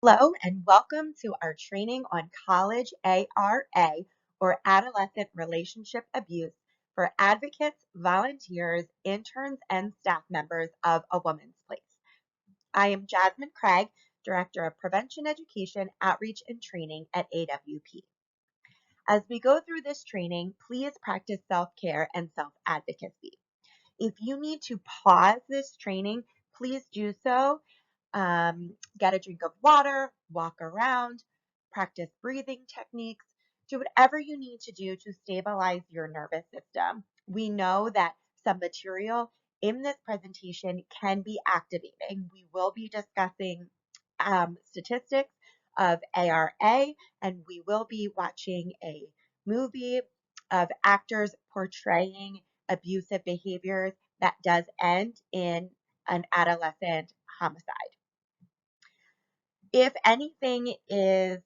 Hello and welcome to our training on college ARA or Adolescent Relationship Abuse for advocates, volunteers, interns, and staff members of A Woman's Place. I am Jasmine Craig, Director of Prevention Education, Outreach, and Training at AWP. As we go through this training, please practice self-care and self-advocacy. If you need to pause this training, please do so. Get a drink of water, walk around, practice breathing techniques, do whatever you need to do to stabilize your nervous system. We know that some material in this presentation can be activating. We will be discussing statistics of ARA, and we will be watching a movie of actors portraying abusive behaviors that does end in an adolescent homicide. If anything is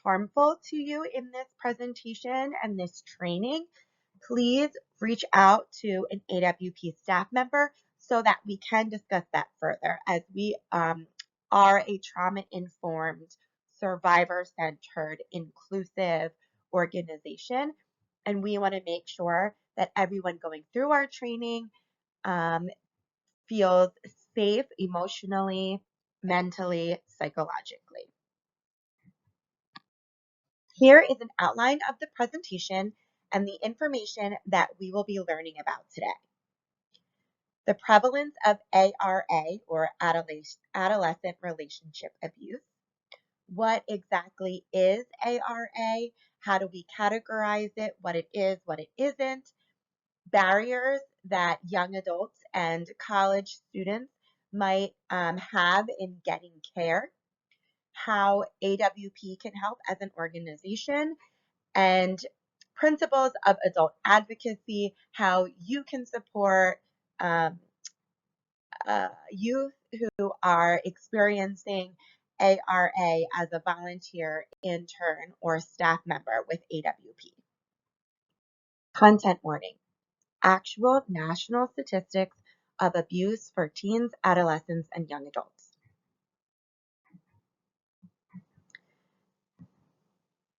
harmful to you in this presentation and this training, please reach out to an AWP staff member so that we can discuss that further, as we are a trauma-informed, survivor-centered, inclusive organization, and we want to make sure that everyone going through our training feels safe emotionally, mentally, psychologically. Here is an outline of the presentation and the information that we will be learning about today. The prevalence of ARA, or Adolescent Relationship Abuse. What exactly is ARA? How do we categorize it? What it is, what it isn't? Barriers that young adults and college students might have in getting care, how AWP can help as an organization, and principles of adult advocacy, how you can support youth who are experiencing ARA as a volunteer, intern, or staff member with AWP. Content warning. Actual national statistics of abuse for teens, adolescents, and young adults.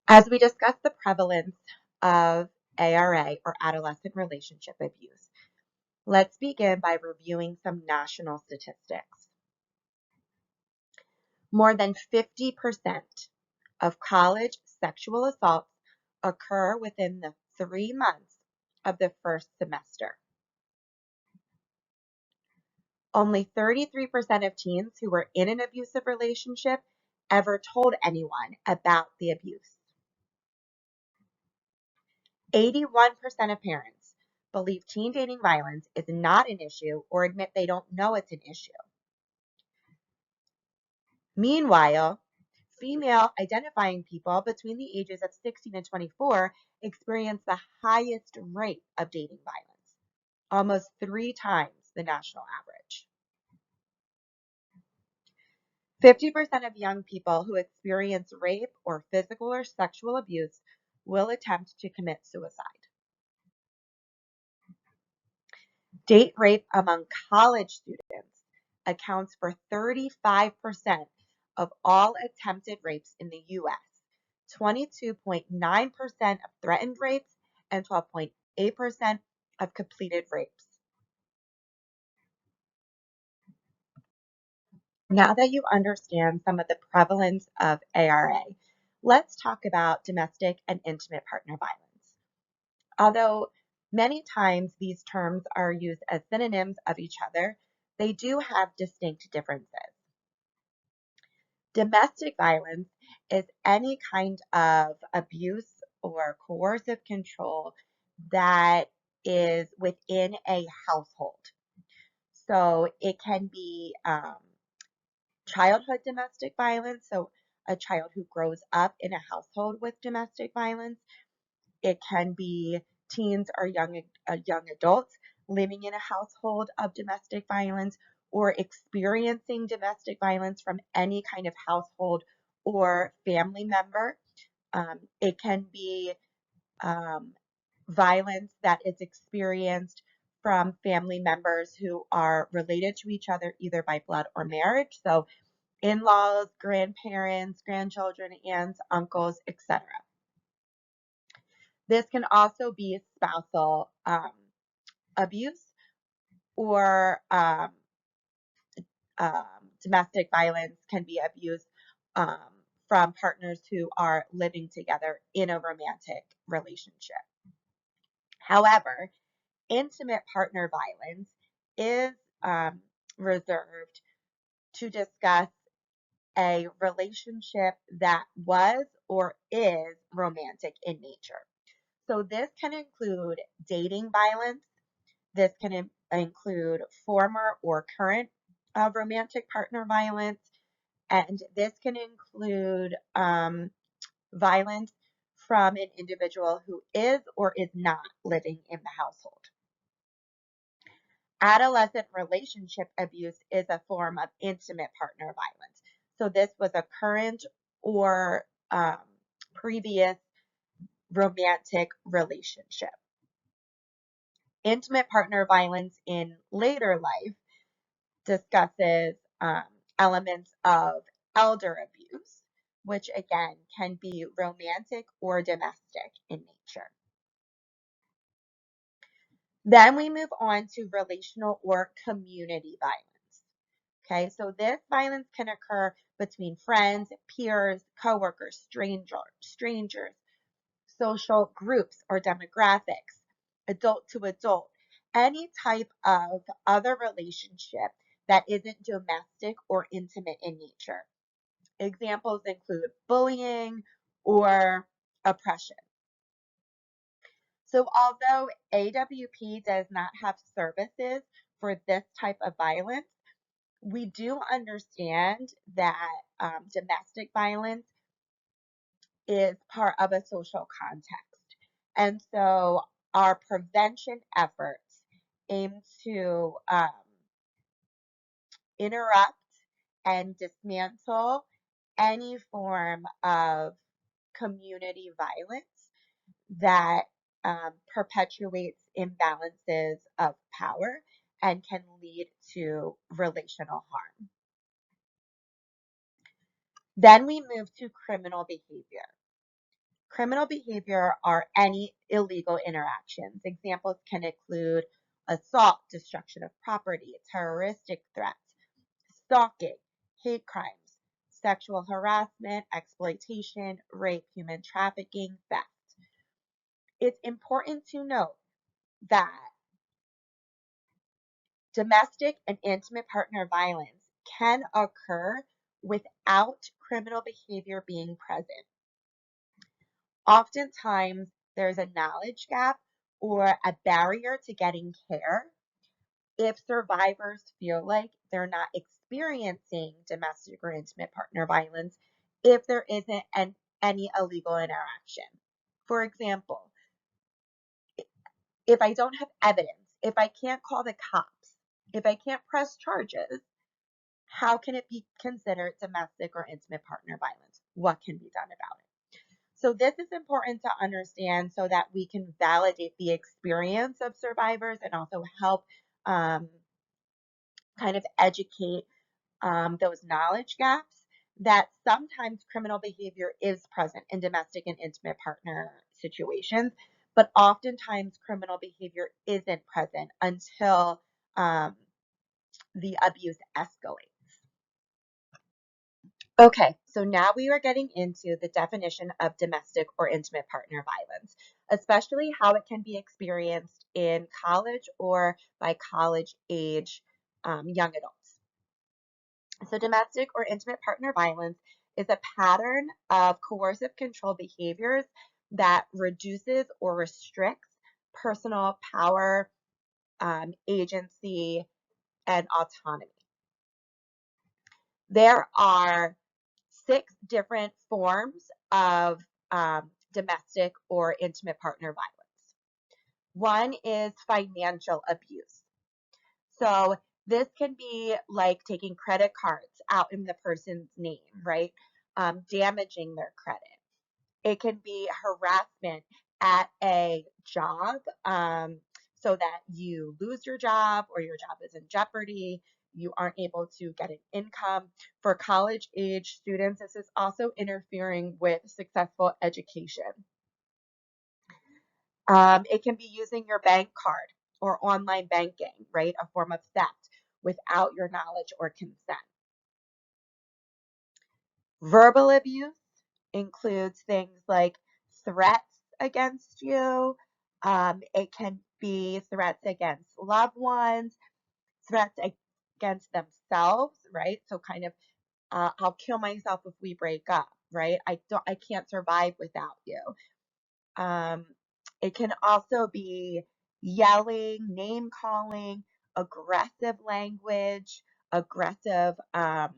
As we discuss the prevalence of ARA, or adolescent relationship abuse, let's begin by reviewing some national statistics. More than 50% of college sexual assaults occur within the 3 months of the first semester. Only 33% of teens who were in an abusive relationship ever told anyone about the abuse. 81% of parents believe teen dating violence is not an issue or admit they don't know it's an issue. Meanwhile, female identifying people between the ages of 16 and 24 experience the highest rate of dating violence, almost 3 times the national average. 50% of young people who experience rape or physical or sexual abuse will attempt to commit suicide. Date rape among college students accounts for 35% of all attempted rapes in the U.S., 22.9% of threatened rapes, and 12.8% of completed rapes. Now that you understand some of the prevalence of ARA, let's talk about domestic and intimate partner violence. Although many times these terms are used as synonyms of each other, they do have distinct differences. Domestic violence is any kind of abuse or coercive control that is within a household. So it can be childhood domestic violence, so a child who grows up in a household with domestic violence. It can be teens or young adults living in a household of domestic violence or experiencing domestic violence from any kind of household or family member. It can be violence that is experienced from family members who are related to each other either by blood or marriage. So in-laws, grandparents, grandchildren, aunts, uncles, etc. This can also be spousal abuse or domestic violence can be abuse um, from partners who are living together in a romantic relationship. However, intimate partner violence is reserved to discuss a relationship that was or is romantic in nature. So this can include dating violence. This can include former or current romantic partner violence. And this can include violence from an individual who is or is not living in the household. Adolescent relationship abuse is a form of intimate partner violence. So this was a current or previous romantic relationship. Intimate partner violence in later life discusses elements of elder abuse, which again can be romantic or domestic in nature. Then we move on to relational or community violence. Okay, so this violence can occur between friends, peers, coworkers, strangers, social groups or demographics, adult to adult, any type of other relationship that isn't domestic or intimate in nature. Examples include bullying or oppression. So although AWP does not have services for this type of violence, we do understand that domestic violence is part of a social context. And so our prevention efforts aim to interrupt and dismantle any form of community violence that perpetuates imbalances of power and can lead to relational harm. Then we move to criminal behavior. Criminal behavior are any illegal interactions. Examples can include assault, destruction of property, terroristic threats, stalking, hate crimes, sexual harassment, exploitation, rape, human trafficking, theft. It's important to note that domestic and intimate partner violence can occur without criminal behavior being present. Oftentimes, there's a knowledge gap or a barrier to getting care if survivors feel like they're not experiencing domestic or intimate partner violence if there isn't any illegal interaction. For example, if I don't have evidence, if I can't call the cops, if I can't press charges, how can it be considered domestic or intimate partner violence? What can be done about it? So this is important to understand so that we can validate the experience of survivors and also help kind of educate those knowledge gaps that sometimes criminal behavior is present in domestic and intimate partner situations, but oftentimes criminal behavior isn't present until the abuse escalates. Okay, so now we are getting into the definition of domestic or intimate partner violence, especially how it can be experienced in college or by college age young adults. So domestic or intimate partner violence is a pattern of coercive control behaviors that reduces or restricts personal power, agency, and autonomy. There are 6 different forms of domestic or intimate partner violence. One is financial abuse. So this can be like taking credit cards out in the person's name, right? Damaging their credit. It can be harassment at a job so that you lose your job or your job is in jeopardy. you aren't able to get an income. For college age students, this is also interfering with successful education. It can be using your bank card or online banking, right? A form of theft without your knowledge or consent. Verbal abuse includes things like threats against you. It can be threats against loved ones, threats against themselves, right? So kind of, I'll kill myself if we break up, right? I can't survive without you. Um, it can also be yelling, name calling, aggressive language, aggressive uh,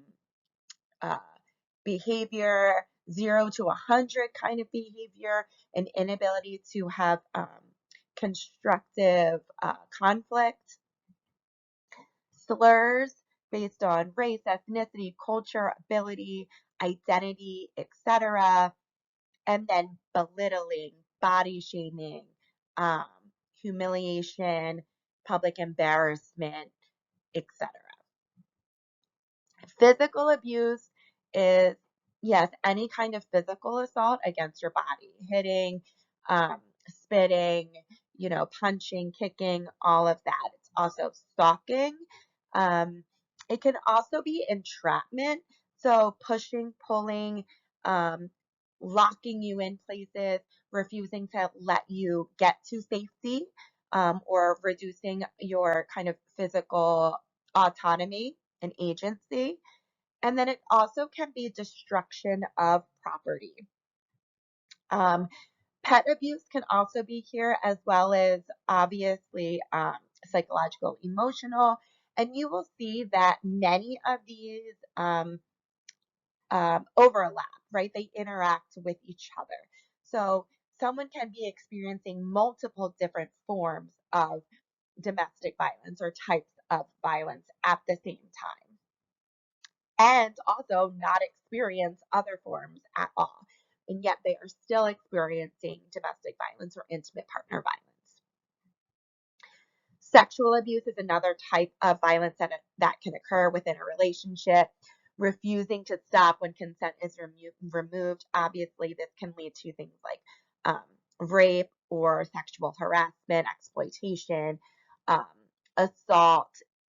behavior, 0 to 100 kind of behavior, an inability to have constructive conflict, slurs based on race, ethnicity, culture, ability, identity, etc., and then belittling, body shaming, um, humiliation, public embarrassment, etc. Physical abuse is, yes, any kind of physical assault against your body, hitting, spitting, punching, kicking, all of that. It's also stalking. Um, it can also be entrapment, so pushing, pulling, um, locking you in places, refusing to let you get to safety, or reducing your kind of physical autonomy and agency. And then it also can be destruction of property. Um, Pet abuse can also be here, as well as obviously psychological, emotional. And you will see that many of these overlap, right? They interact with each other. So someone can be experiencing multiple different forms of domestic violence or types of violence at the same time, and also not experience other forms at all. And yet they are still experiencing domestic violence or intimate partner violence. Sexual abuse is another type of violence that can occur within a relationship. Refusing to stop when consent is removed. Obviously, this can lead to things like rape or sexual harassment, exploitation, um, assault,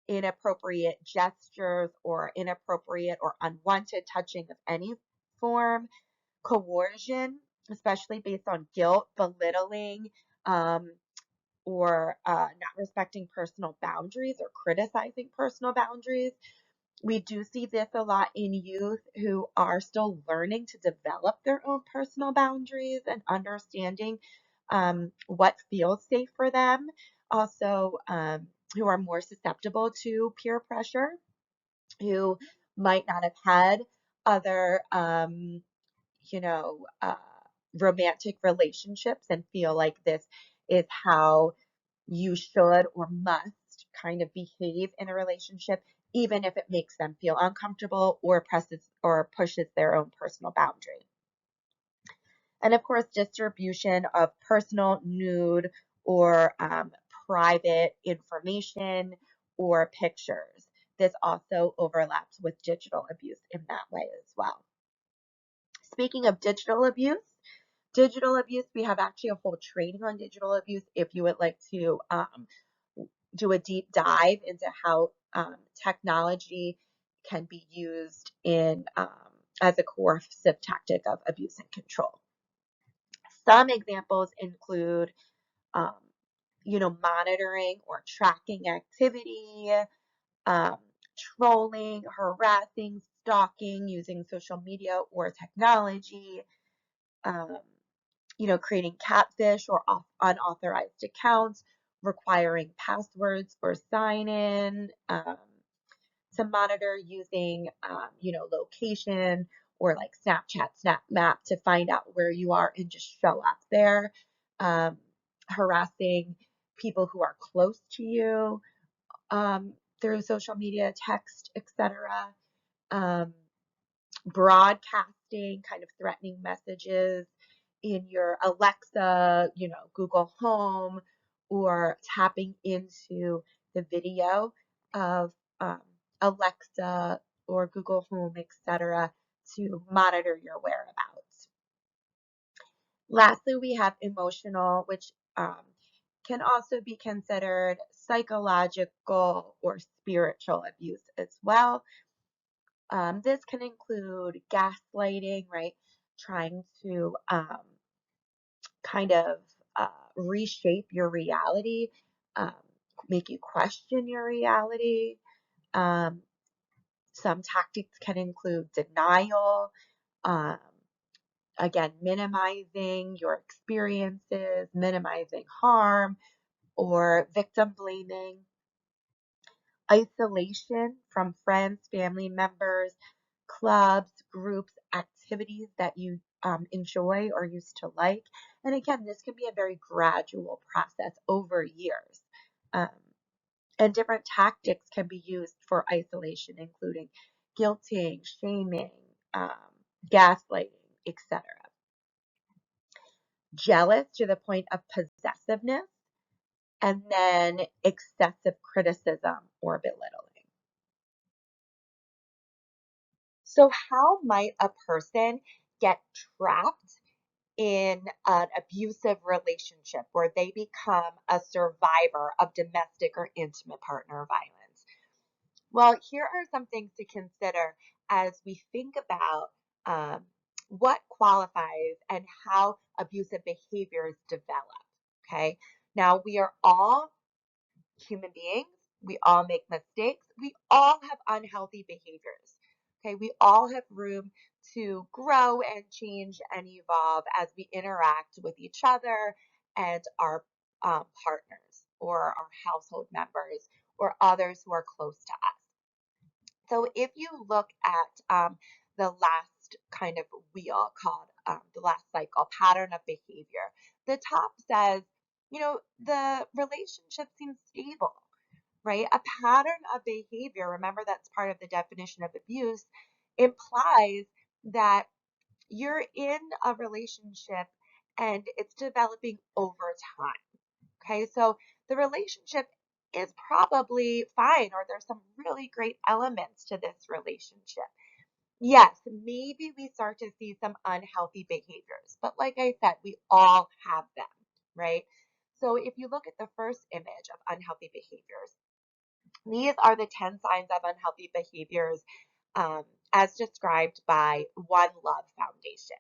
inappropriate gestures, or inappropriate or unwanted touching of any form, coercion, especially based on guilt, belittling, um, or not respecting personal boundaries or criticizing personal boundaries. We do see this a lot in youth who are still learning to develop their own personal boundaries and understanding what feels safe for them. Also, who are more susceptible to peer pressure, who might not have had other, you know, uh, romantic relationships and feel like this is how you should or must kind of behave in a relationship, even if it makes them feel uncomfortable or presses or pushes their own personal boundary. And of course, distribution of personal, nude, or private information or pictures. This also overlaps with digital abuse in that way as well. Speaking of digital abuse, we have actually a whole training on digital abuse if you would like to do a deep dive into how technology can be used in as a coercive tactic of abuse and control. Some examples include, um, monitoring or tracking activity, um, trolling, harassing, stalking using social media or technology, um, creating catfish or unauthorized accounts, requiring passwords or sign in, to monitor using, location or like Snapchat, Snap Map to find out where you are and just show up there, um, harassing people who are close to you through social media, text, etc. Um, Broadcasting kind of threatening messages in your Alexa, Google Home, or tapping into the video of Alexa or Google Home, etc., to monitor your whereabouts. Lastly, we have emotional, which can also be considered psychological or spiritual abuse as well. This can include gaslighting, right? Trying to kind of reshape your reality, um, make you question your reality. Um, some tactics can include denial, um, again, minimizing your experiences, minimizing harm, or victim blaming, isolation from friends, family members, clubs, groups, activities that you enjoy or used to like. And again, this can be a very gradual process over years. Um, and different tactics can be used for isolation, including guilting, shaming, um, gaslighting, etc. Jealous to the point of possessiveness, and then excessive criticism or belittling. So, how might a person get trapped in an abusive relationship where they become a survivor of domestic or intimate partner violence? Well, here are some things to consider as we think about um, what qualifies and how abusive behaviors develop. Okay. Now, we are all human beings. We all make mistakes. We all have unhealthy behaviors. Okay, we all have room to grow and change and evolve as we interact with each other and our partners or our household members or others who are close to us. So if you look at the last kind of wheel called the last cycle, pattern of behavior, the top says, the relationship seems stable, right? A pattern of behavior, remember that's part of the definition of abuse, implies that you're in a relationship and it's developing over time. Okay, so the relationship is probably fine, or there's some really great elements to this relationship. Yes, maybe we start to see some unhealthy behaviors, but like I said, we all have them, right? So if you look at the first image of unhealthy behaviors, these are the 10 signs of unhealthy behaviors as described by One Love Foundation.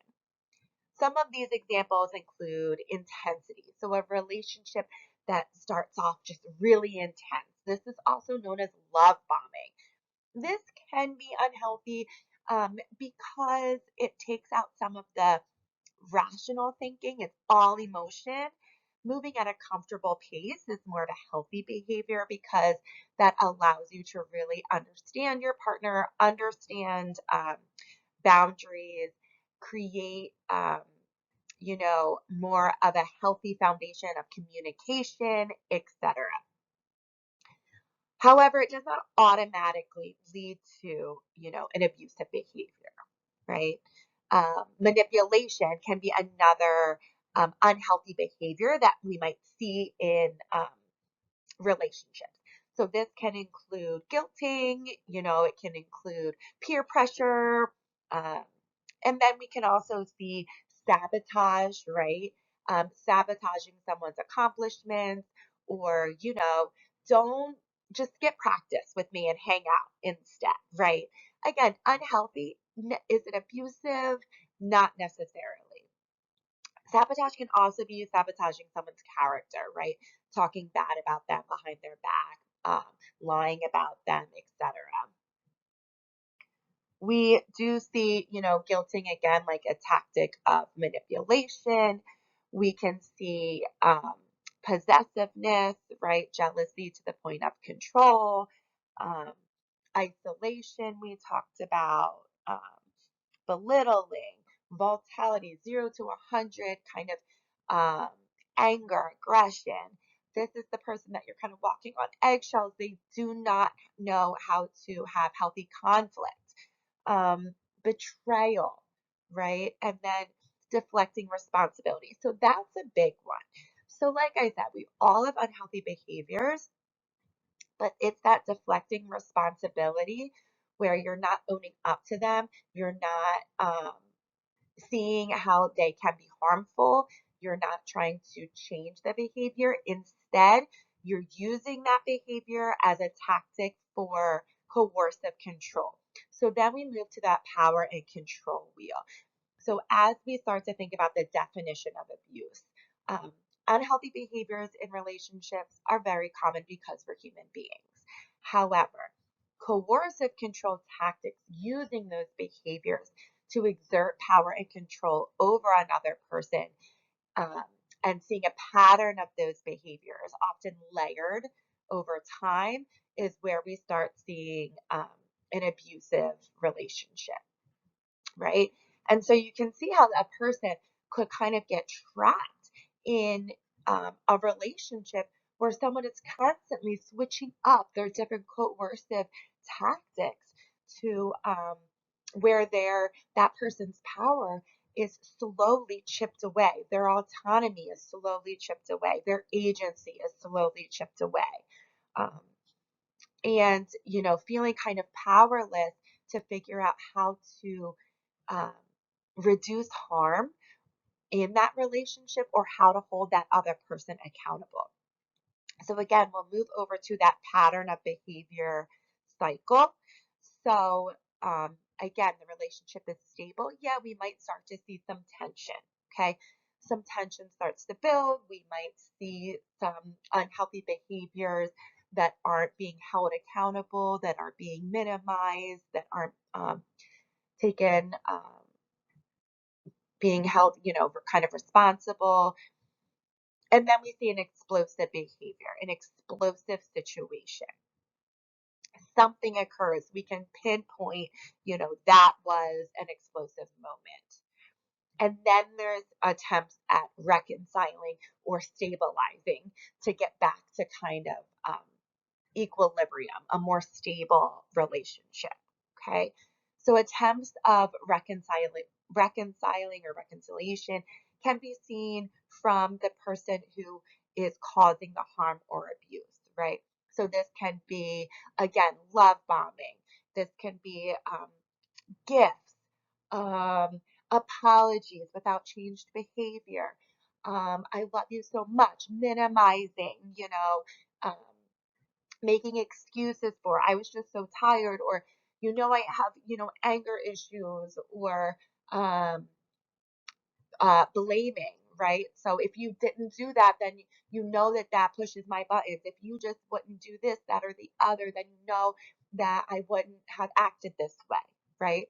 Some of these examples include intensity. So a relationship that starts off just really intense. This is also known as love bombing. This can be unhealthy because it takes out some of the rational thinking. It's all emotion. Moving at a comfortable pace is more of a healthy behavior because that allows you to really understand your partner, understand boundaries, create, more of a healthy foundation of communication, etc. However, it does not automatically lead to, an abusive behavior, right? Manipulation can be another unhealthy behavior that we might see in relationships. So this can include guilting, it can include peer pressure, um, and then we can also see sabotage, right? Sabotaging someone's accomplishments, or, don't just skip practice with me and hang out instead, right? Again, unhealthy. Is it abusive? Not necessarily. Sabotage can also be sabotaging someone's character, right? Talking bad about them behind their back, lying about them, etc. We do see, guilting again like a tactic of manipulation. We can see possessiveness, right? Jealousy to the point of control. Um, Isolation, we talked about. Belittling, volatility, 0 to 100, kind of anger, aggression. This is the person that you're kind of walking on eggshells. They do not know how to have healthy conflict. Betrayal, right? And then deflecting responsibility. So that's a big one. So, like I said, we all have unhealthy behaviors. but it's that deflecting responsibility where you're not owning up to them. You're not seeing how they can be harmful. You're not trying to change the behavior. Instead, you're using that behavior as a tactic for coercive control. So then we move to that power and control wheel. So as we start to think about the definition of abuse, um, unhealthy behaviors in relationships are very common because we're human beings. However, coercive control tactics using those behaviors to exert power and control over another person, um, and seeing a pattern of those behaviors, often layered over time, is where we start seeing an abusive relationship, right? And so you can see how a person could kind of get trapped in a relationship where someone is constantly switching up their different coercive tactics to where that person's power is slowly chipped away. Their autonomy is slowly chipped away. Their agency is slowly chipped away. Um, and, feeling kind of powerless to figure out how to um, reduce harm in that relationship or how to hold that other person accountable. So again, we'll move over to that pattern of behavior cycle. So again, the relationship is stable. Yeah, we might start to see some tension. Okay. Some tension starts to build. We might see some unhealthy behaviors that aren't being held accountable, that are being minimized, that aren't taken being held, kind of responsible. And then we see an explosive behavior, an explosive situation. Something occurs. We can pinpoint, that was an explosive moment. And then there's attempts at reconciling or stabilizing to get back to kind of equilibrium, a more stable relationship. Okay. So attempts of reconciling or reconciliation can be seen from the person who is causing the harm or abuse, right? So this can be, again, love bombing. This can be gifts, apologies without changed behavior. I love you so much, minimizing, um, making excuses for, I was just so tired, or, I have, anger issues, or um, blaming, right? So if you didn't do that, then that pushes my buttons. If you just wouldn't do this, that, or the other, then that I wouldn't have acted this way, right?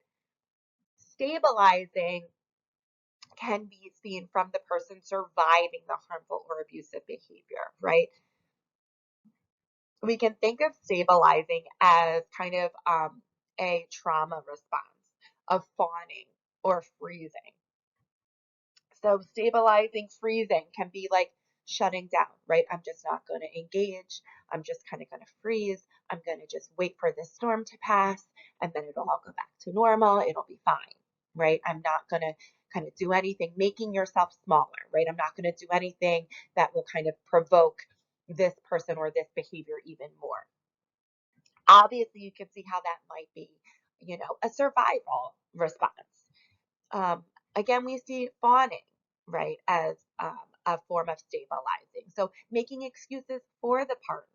Stabilizing can be seen from the person surviving the harmful or abusive behavior, right? We can think of stabilizing as kind of a trauma response of fawning or freezing. So stabilizing, freezing can be like shutting down, right? I'm just not going to engage. I'm just kind of going to freeze. I'm going to just wait for this storm to pass, and then it'll all go back to normal. It'll be fine, right? I'm not going to kind of do anything, making yourself smaller, right? I'm not going to do anything that will kind of provoke this person or this behavior even more. Obviously, you can see how that might be, a survival response. Um, Again, we see fawning, right, as a form of stabilizing. So making excuses for the partner,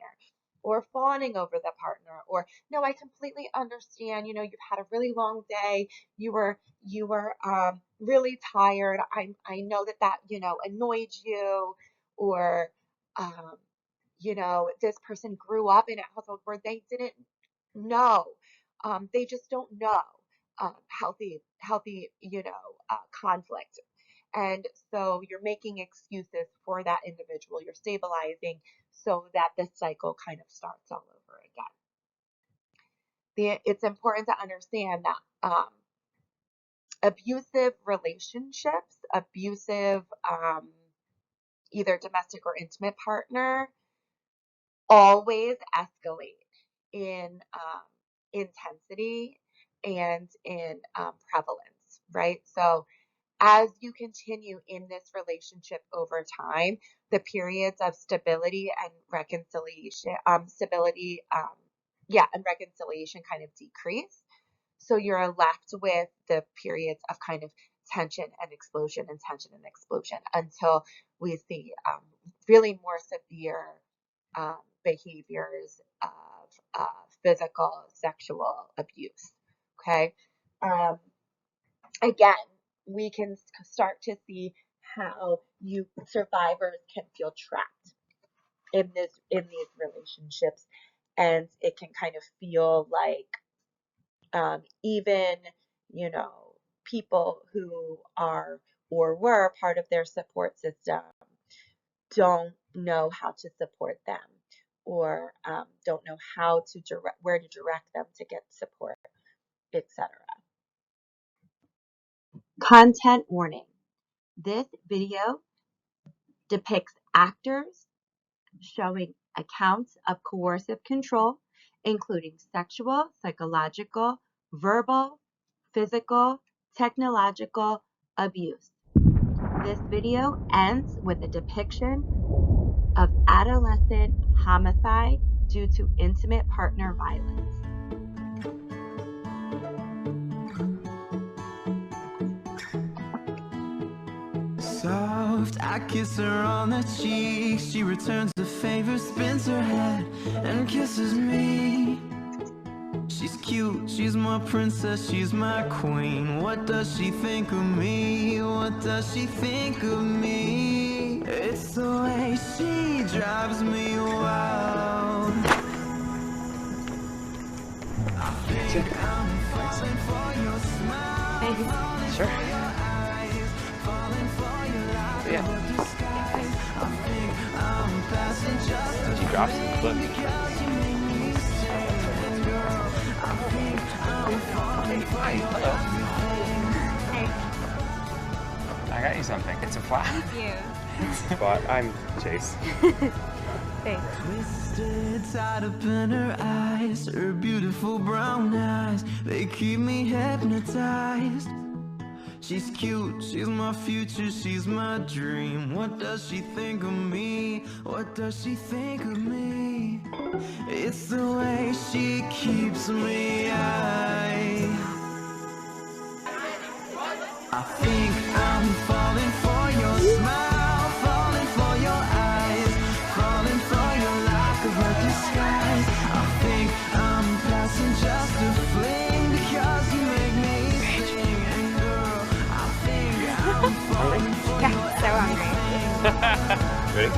or fawning over the partner, or no, I completely understand. You've had a really long day. You were really tired. I know that annoyed you, or um, this person grew up in a household where they didn't know. They just don't know healthy, conflict. And so you're making excuses for that individual. You're stabilizing so that the cycle kind of starts all over again. It's important to understand that abusive relationships, abusive either domestic or intimate partner, always escalate in intensity and in prevalence, right? So as you continue in this relationship over time, the periods of stability and reconciliation, and reconciliation kind of decrease. So you're left with the periods of kind of tension and explosion and tension and explosion until we see really more severe behaviors of physical, sexual abuse. Okay. Again, we can start to see how survivors can feel trapped in these relationships, and it can kind of feel like even, people who are or were part of their support system don't know how to support them, or don't know where to direct them to get support, etc. Content warning. This video depicts actors showing accounts of coercive control, including sexual, psychological, verbal, physical, technological abuse. This video ends with a depiction of adolescent homicide due to intimate partner violence. Soft, I kiss her on the cheek. She returns the favor, spins her head, and kisses me. She's cute, she's my princess, she's my queen. What does she think of me? What does she think of me? It's the way she drives me wild. I think I'm falling for your smile. Sure. Yeah. She drops in the book. Hi, hello. Hey. I got you something. It's a flat. Thank you. But I'm Chase. Thanks. Twisted, tied up in her eyes, her beautiful brown eyes, they keep me hypnotized. She's cute, she's my future, she's my dream. What does she think of me? What does she think of me? It's the way she keeps me high. I think I'm falling for your smile, falling for your eyes, falling for your lack of a disguise. I think I'm passing just a fling because you make me sing. And girl, I think I'm falling for your So hungry. Ready?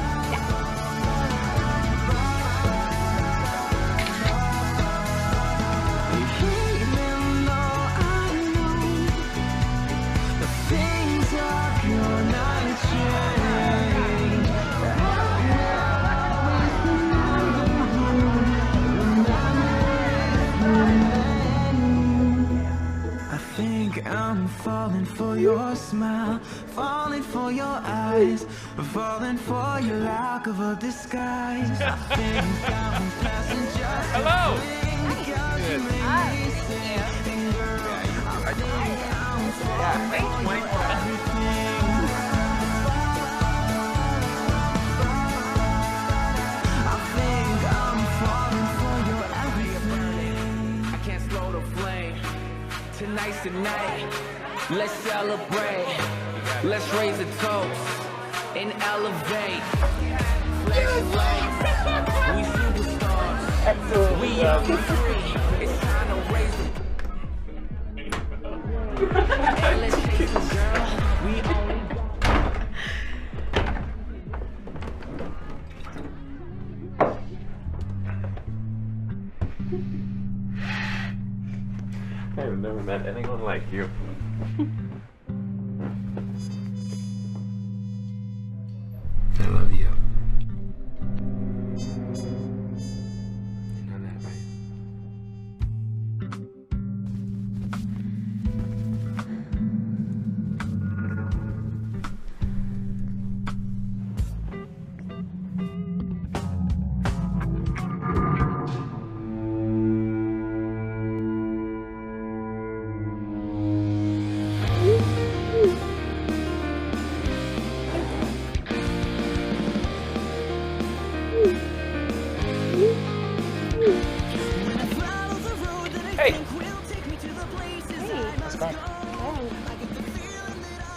I'm falling for your smile, falling for your eyes, falling for your lack of a disguise. I think I'm passing just Hello. Tonight's the night, let's celebrate, let's raise a toast and elevate. Flashing lights, we superstars, we young and free, it's time to raise the hey, let's chase the girl, we only I've never met anyone like you. I love you. You know that, right?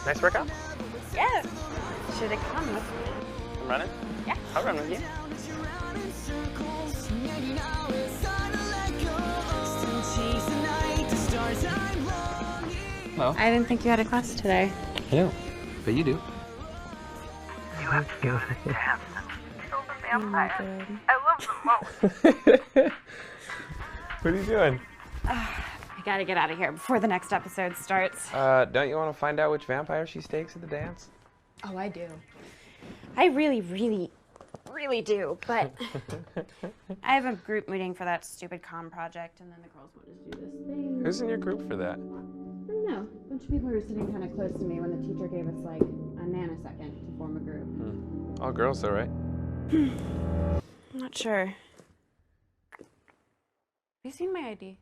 Nice workout? Yeah. Should have come with me. I'm running? Yeah. I'll run with you. Well, I didn't think you had a class today. I know, but you do. You have to go to the dance and kill the vampire. I love them most. What are you doing? I gotta get out of here before the next episode starts. Don't you want to find out which vampire she stakes at the dance? Oh, I do. I really do, but I have a group meeting for that stupid comm project, and then the girls want to do this thing. Who's in your group for that? I don't know. A bunch of people were sitting kind of close to me when the teacher gave us like a nanosecond to form a group. All girls though, right? I'm not sure. Have you seen my ID?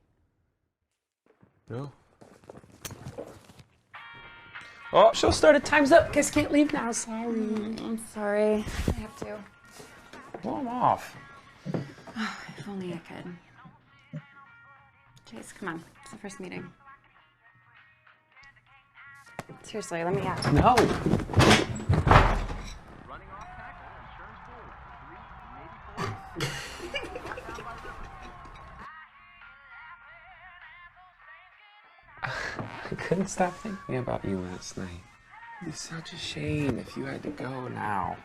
No. Oh, show started. Time's up. Guess can't leave now. Sorry. I'm sorry. I have to. Blow him off. If only I could. Chase, come on. It's the first meeting. Seriously, let me out. No. I couldn't stop thinking about you last night. It'd be such a shame if you had to go now.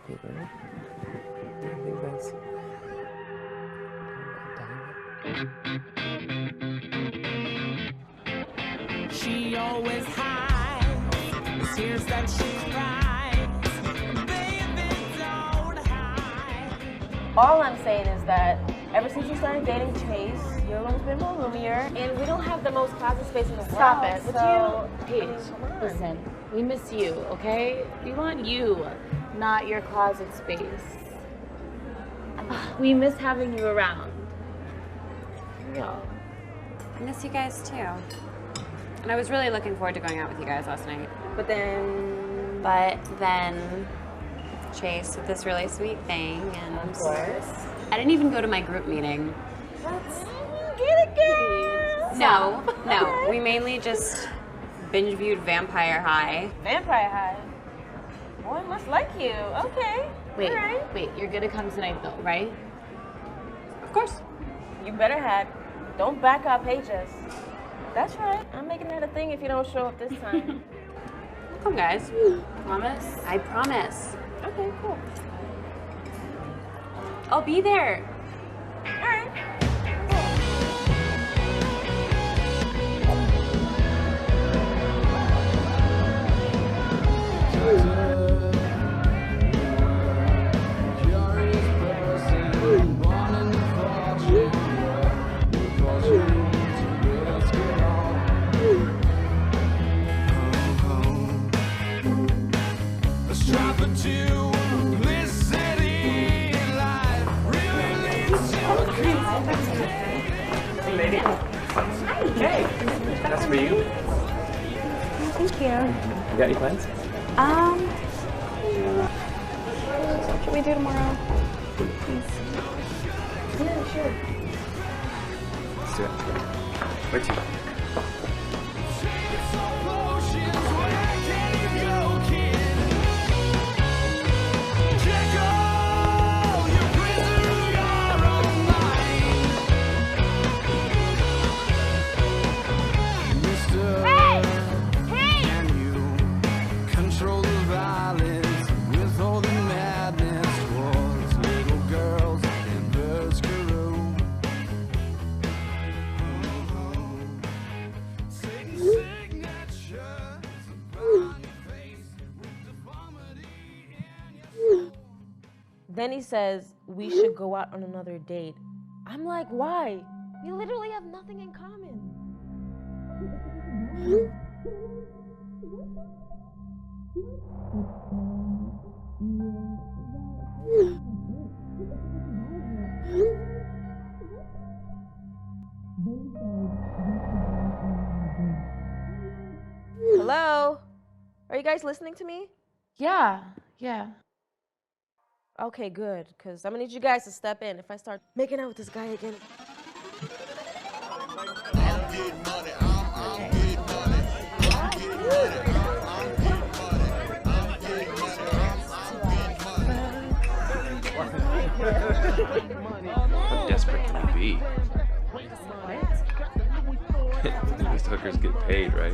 You know? I think that's... She always hides the tears that she cries. Baby, don't hide. All I'm saying is that ever since you started dating Chase, your room's been more roomier, and we don't have the most closet space in the world. Stop it. Would So, you? Paige, listen, we miss you, okay? We want you, not your closet space. We miss having you around. No. I miss you guys too. And I was really looking forward to going out with you guys last night. But then Chase did this really sweet thing, and Of course. I didn't even go to my group meeting. Get it, girl. No. We mainly just binge viewed Vampire High. Vampire High. Boy, must like you. Okay. Wait, All right. wait, you're gonna come tonight though, right? Of course. You better have. Don't back up, Pages. That's right. I'm making that a thing if you don't show up this time. Come, guys. Promise? I promise. Okay, cool. I'll be there. All right. Hey, that's for you. Thank you. You got any plans? What can we do tomorrow? Please. Yeah, sure. Let's do it. Where to? Then he says, we should go out on another date. I'm like, why? We literally have nothing in common. Hello? Are you guys listening to me? Yeah. Okay, good, because I'm gonna need you guys to step in if I start making out with this guy again. fee. At least hookers get paid, right?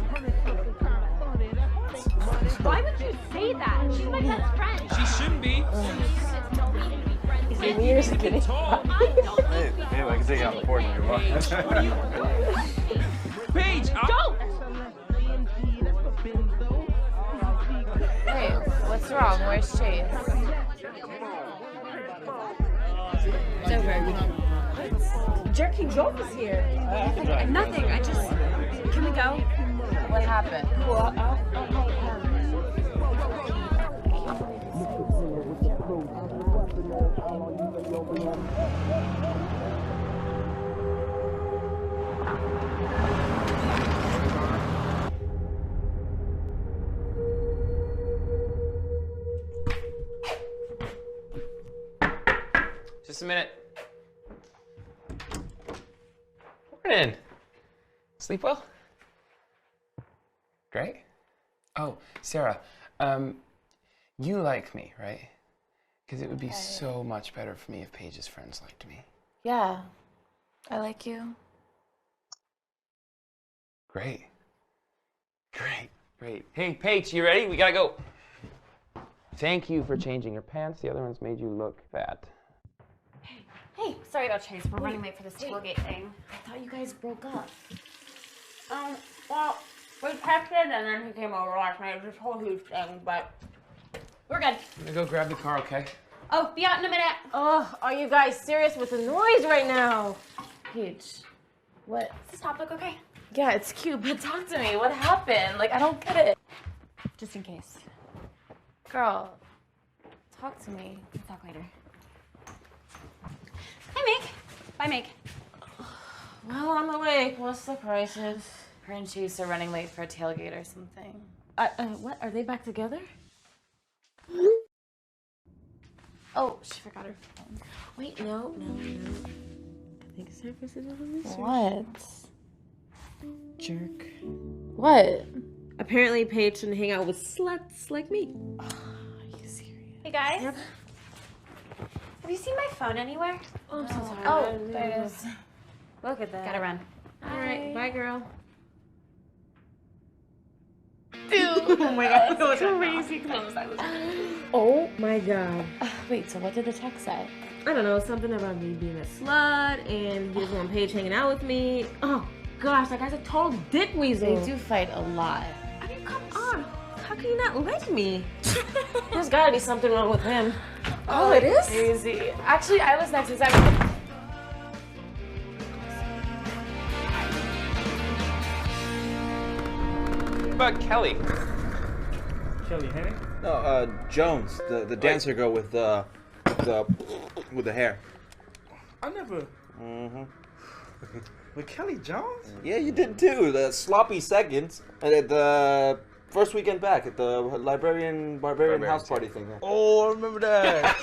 Why would you say that? She's my best friend. She shouldn't be. Hey, babe, I can take you out the porch if you want. Paige, Don't! Hey, what's wrong? Where's Chase? It's over. Jerky Joke is here. Nothing. I just. Can we go? What happened? just a minute. Morning. Sleep well? Great. Oh, Sarah, you like me, right? Because it would be so much better for me if Paige's friends liked me. Yeah, I like you. Great. Great, great. Hey, Paige, you ready? We gotta go. Thank you for changing your pants. The other ones made you look fat. Hey, sorry about Chase. We're running late for this tailgate thing. I thought you guys broke up. Well, we texted and then he came over last night. It was this whole huge thing, but we're good. I'm gonna go grab the car, okay? Oh, be out in a minute. Oh, are you guys serious with the noise right now? Paige, what? Does this top look okay? Yeah, it's cute, but talk to me. What happened? Like, I don't get it. Just in case. Girl, talk to me. We'll talk later. Hi, Meg. Bye, Meg. Well, I'm awake. What's the crisis? Her and Chase are running late for a tailgate or something. What? Are they back together? Oh, she forgot her phone. Wait, no. I think it's time for citizen research. What? Jerk. What? Apparently, Paige shouldn't hang out with sluts like me. Are you serious? Hey, guys. Have you seen my phone anywhere? Oh, I'm so sorry. Oh, there it is. Look at that. Gotta run. All right, bye, girl. Dude. Oh my god, that was crazy close. Oh my god. Wait, so what did the text say? I don't know, something about me being a slut and he doesn't want Paige hanging out with me. Oh gosh, that guy's a total dick weasel. They do fight a lot. I mean, come on. How can you not like me? There's gotta be something wrong with him. Oh, it is? Crazy. Actually, I was next since I... What about Kelly? Kelly Henning? No, Jones, the dancer girl with the hair. I never. With Kelly Jones? Yeah, you did too. The sloppy seconds at the first weekend back at the barbarian house party thing. There. Oh, I remember that.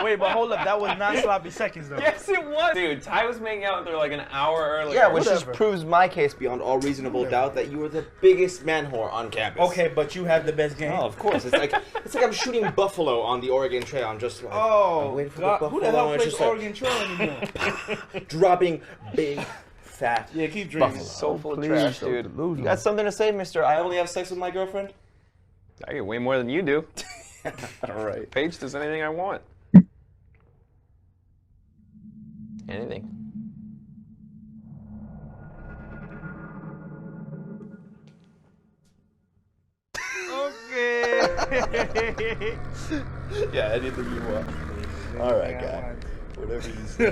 Wait, but hold up. That was not sloppy seconds, though. Yes, it was. Dude, Ty was making out with her like an hour earlier. Yeah, which just Whatever. proves my case beyond all reasonable doubt that you were the biggest man whore on campus. Okay, but you had the best game. Oh, of course. It's like I'm shooting buffalo on the Oregon Trail. I'm just like, Oh, I'm waiting for God, the who buffalo. the hell and it's plays just like, Oregon Trail anymore? dropping big, fat. Yeah, keep drinking. Buffalo. So full of trash, dude. You got something to say, mister? I only have sex with my girlfriend? I get way more than you do. All right. Paige does anything I want. Anything. Okay. Yeah, anything you want. All right, guy. Whatever you say.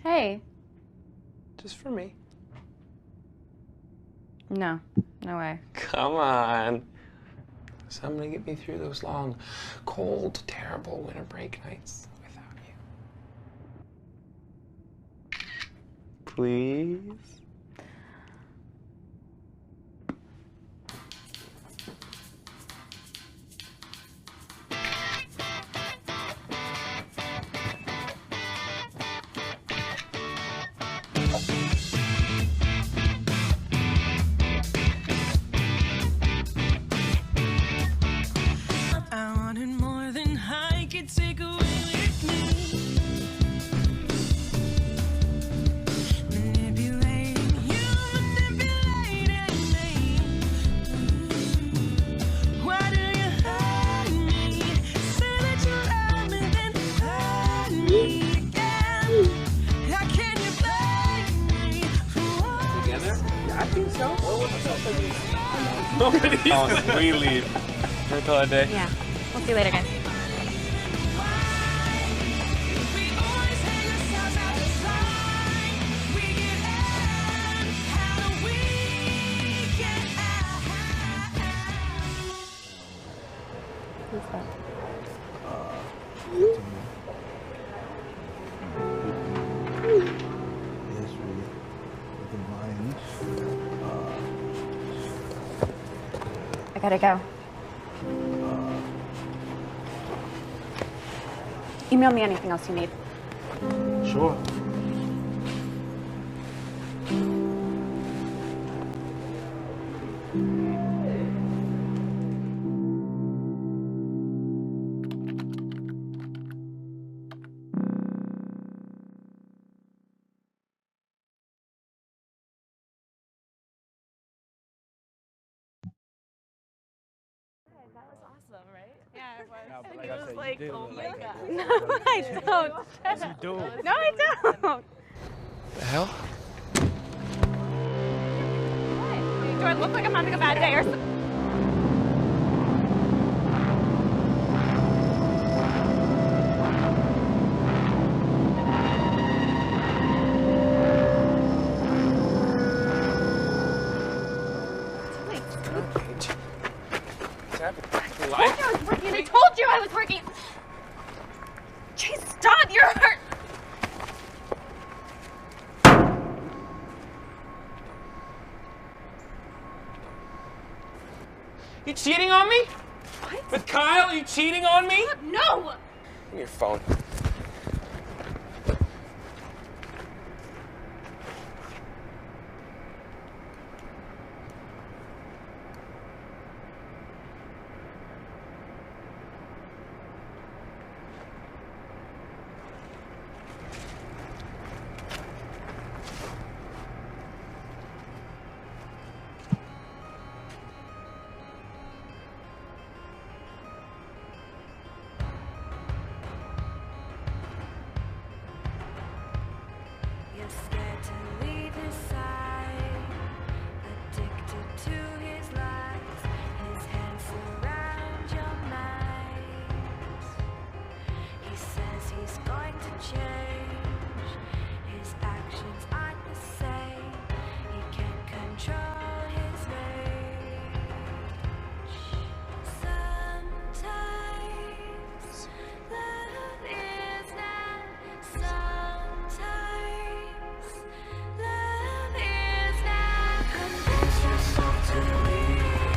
Hey. Just for me. No. No way. Come on. Somebody get me through those long, cold, terrible winter break nights without you. Please? Oh, we leave. We're call it a day. Yeah. We'll see you later, guys. Who's that? I gotta go. Email me anything else you need. Sure. That was awesome, right? Yeah, it was. No, but And like he I was said, like, you did oh look my like that. God. No, I don't. Yes, you do. No, I don't. The hell? Do I look like I'm having a bad day or something? I told you I was working. Chase, stop! You're hurt. You cheating on me? What? With Kyle? You cheating on me? No! Give me your phone. Scared to leave his side, addicted to his lies. His hands surround your mind. He says he's going to change. His actions aren't the same. He can't control his rage. Sometimes love is not. Sometimes love is not. Convince yourself to leave.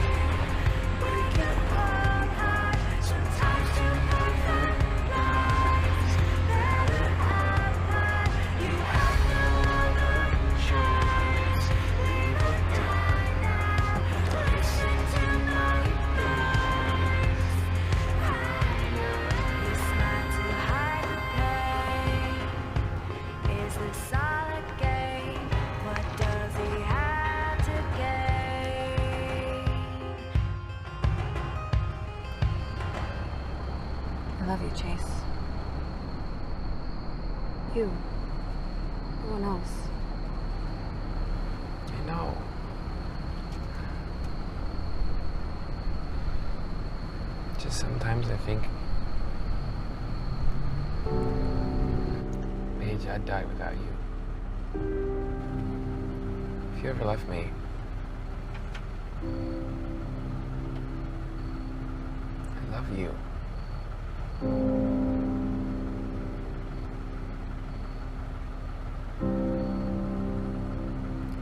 Break your own heart. Sometimes to perfect lives. Better apart. You have no other choice. Leave or die now. Listen to my voice. He smiled to hide the pain. Is this all a game? What does he have to gain? I love you, Chase. You. No one else. I know. Just sometimes I think, Paige, I'd die without you. If you ever left me, I love you.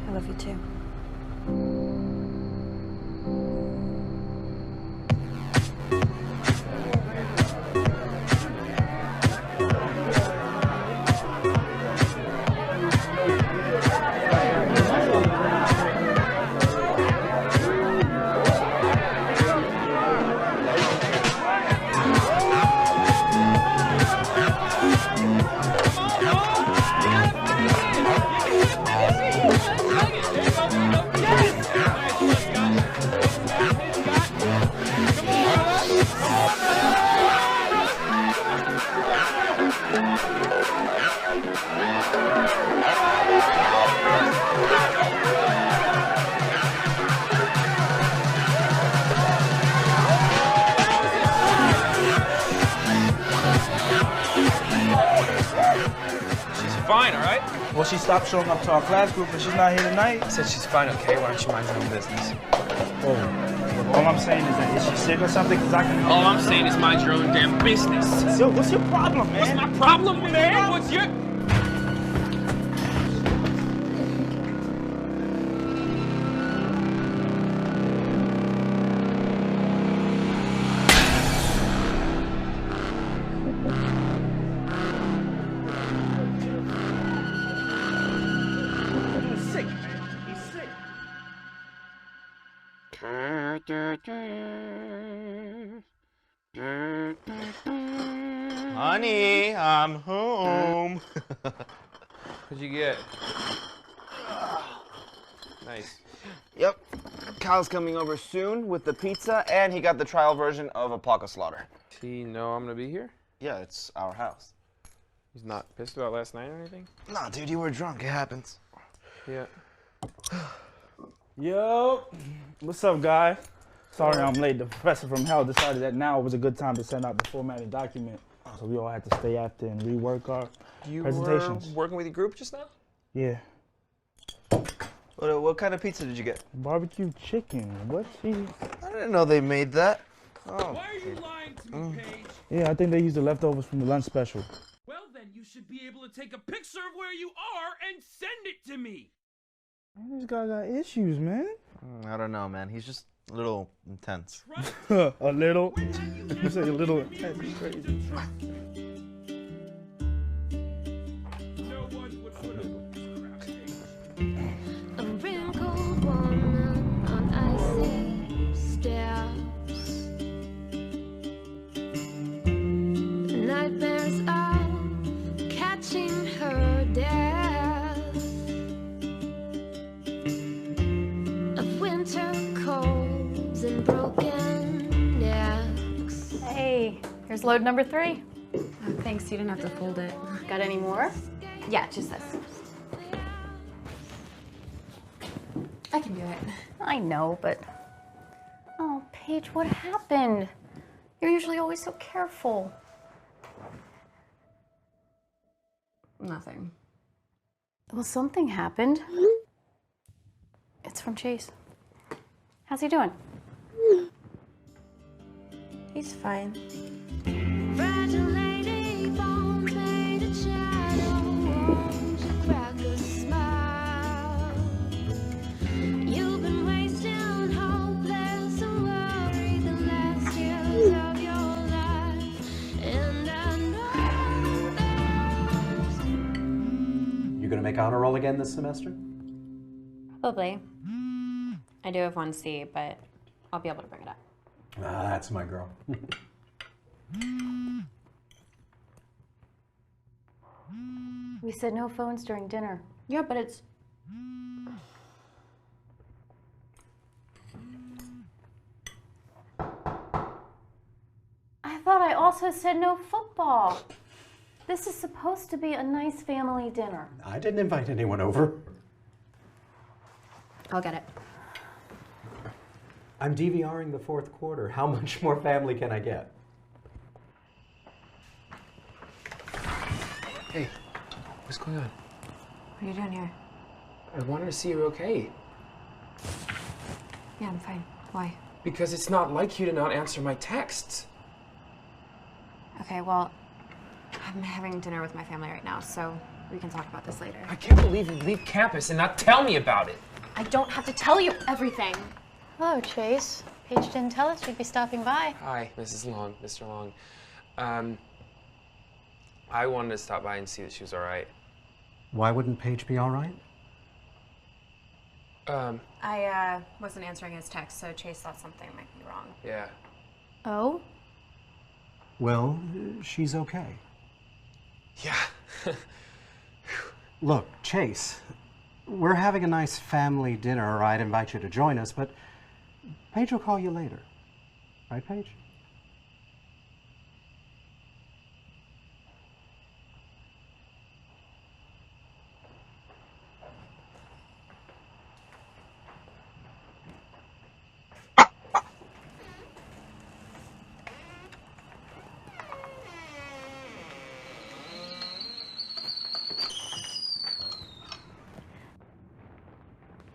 I love you too. Fine, all right? Well, she stopped showing up to our class group, and she's not here tonight. I said she's fine, okay? Why don't you mind your own business? Oh, all I'm saying is that is she sick or something? Cause I can. All I'm saying is mind your own damn business. Yo, what's your problem, man? What's my problem, man? What's your... He's sick, man. He's sick. Honey, I'm home. What'd you get? Nice. Yep. Kyle's coming over soon with the pizza, and he got the trial version of A Block of Slaughter. Does he know I'm gonna be here? Yeah, it's our house. He's not pissed about last night or anything? Nah, dude, you were drunk. It happens. Yeah. Yo, what's up, guy? Sorry I'm late. The professor from hell decided that now was a good time to send out the formatted document. So we all had to stay after and rework our presentations. You were working with your group just now? Yeah. What kind of pizza did you get? Barbecue chicken. What cheese? I didn't know they made that. Oh. Why are you lying to me, Paige? Yeah, I think they used the leftovers from the lunch special. Well, then you should be able to take a picture of where you are and send it to me. Man, this guy got issues, man. I don't know, man. He's just a little intense. A little? You say a little intense. Crazy. No one would put up with this crap, Paige. A wrinkled woman on icy steps. Nightmares of catching her death. Of winter colds and broken necks. Hey, here's load number 3. Oh, thanks, you didn't have to fold it. Got any more? Yeah, just this. I can do it. I know, but... Oh, Paige, what happened? You're usually always so careful. Nothing. Well, something happened. It's from Chase. How's he doing? He's fine. Fragile lady, bones made of shadow. Won't you crack a smile? You've been wasting hopeless and worried the last years of your life. And I know there's... You gonna make honor roll again this semester? Probably. I do have 1C, but I'll be able to bring it up. Ah, that's my girl. We said no phones during dinner. Yeah, but it's... I thought I also said no football. This is supposed to be a nice family dinner. I didn't invite anyone over. I'll get it. I'm DVRing the fourth quarter. How much more family can I get? Hey, what's going on? What are you doing here? I wanted to see you're okay. Yeah, I'm fine. Why? Because it's not like you to not answer my texts. Okay, well, I'm having dinner with my family right now, so we can talk about this later. I can't believe you leave campus and not tell me about it. I don't have to tell you everything. Hello, Chase. Paige didn't tell us you'd be stopping by. Hi, Mrs. Long, Mr. Long. I wanted to stop by and see that she was all right. Why wouldn't Paige be all right? I wasn't answering his text, so Chase thought something might be wrong. Yeah. Oh? Well, she's okay. Yeah. Look, Chase, we're having a nice family dinner. I'd invite you to join us, but Paige will call you later. Right, Paige?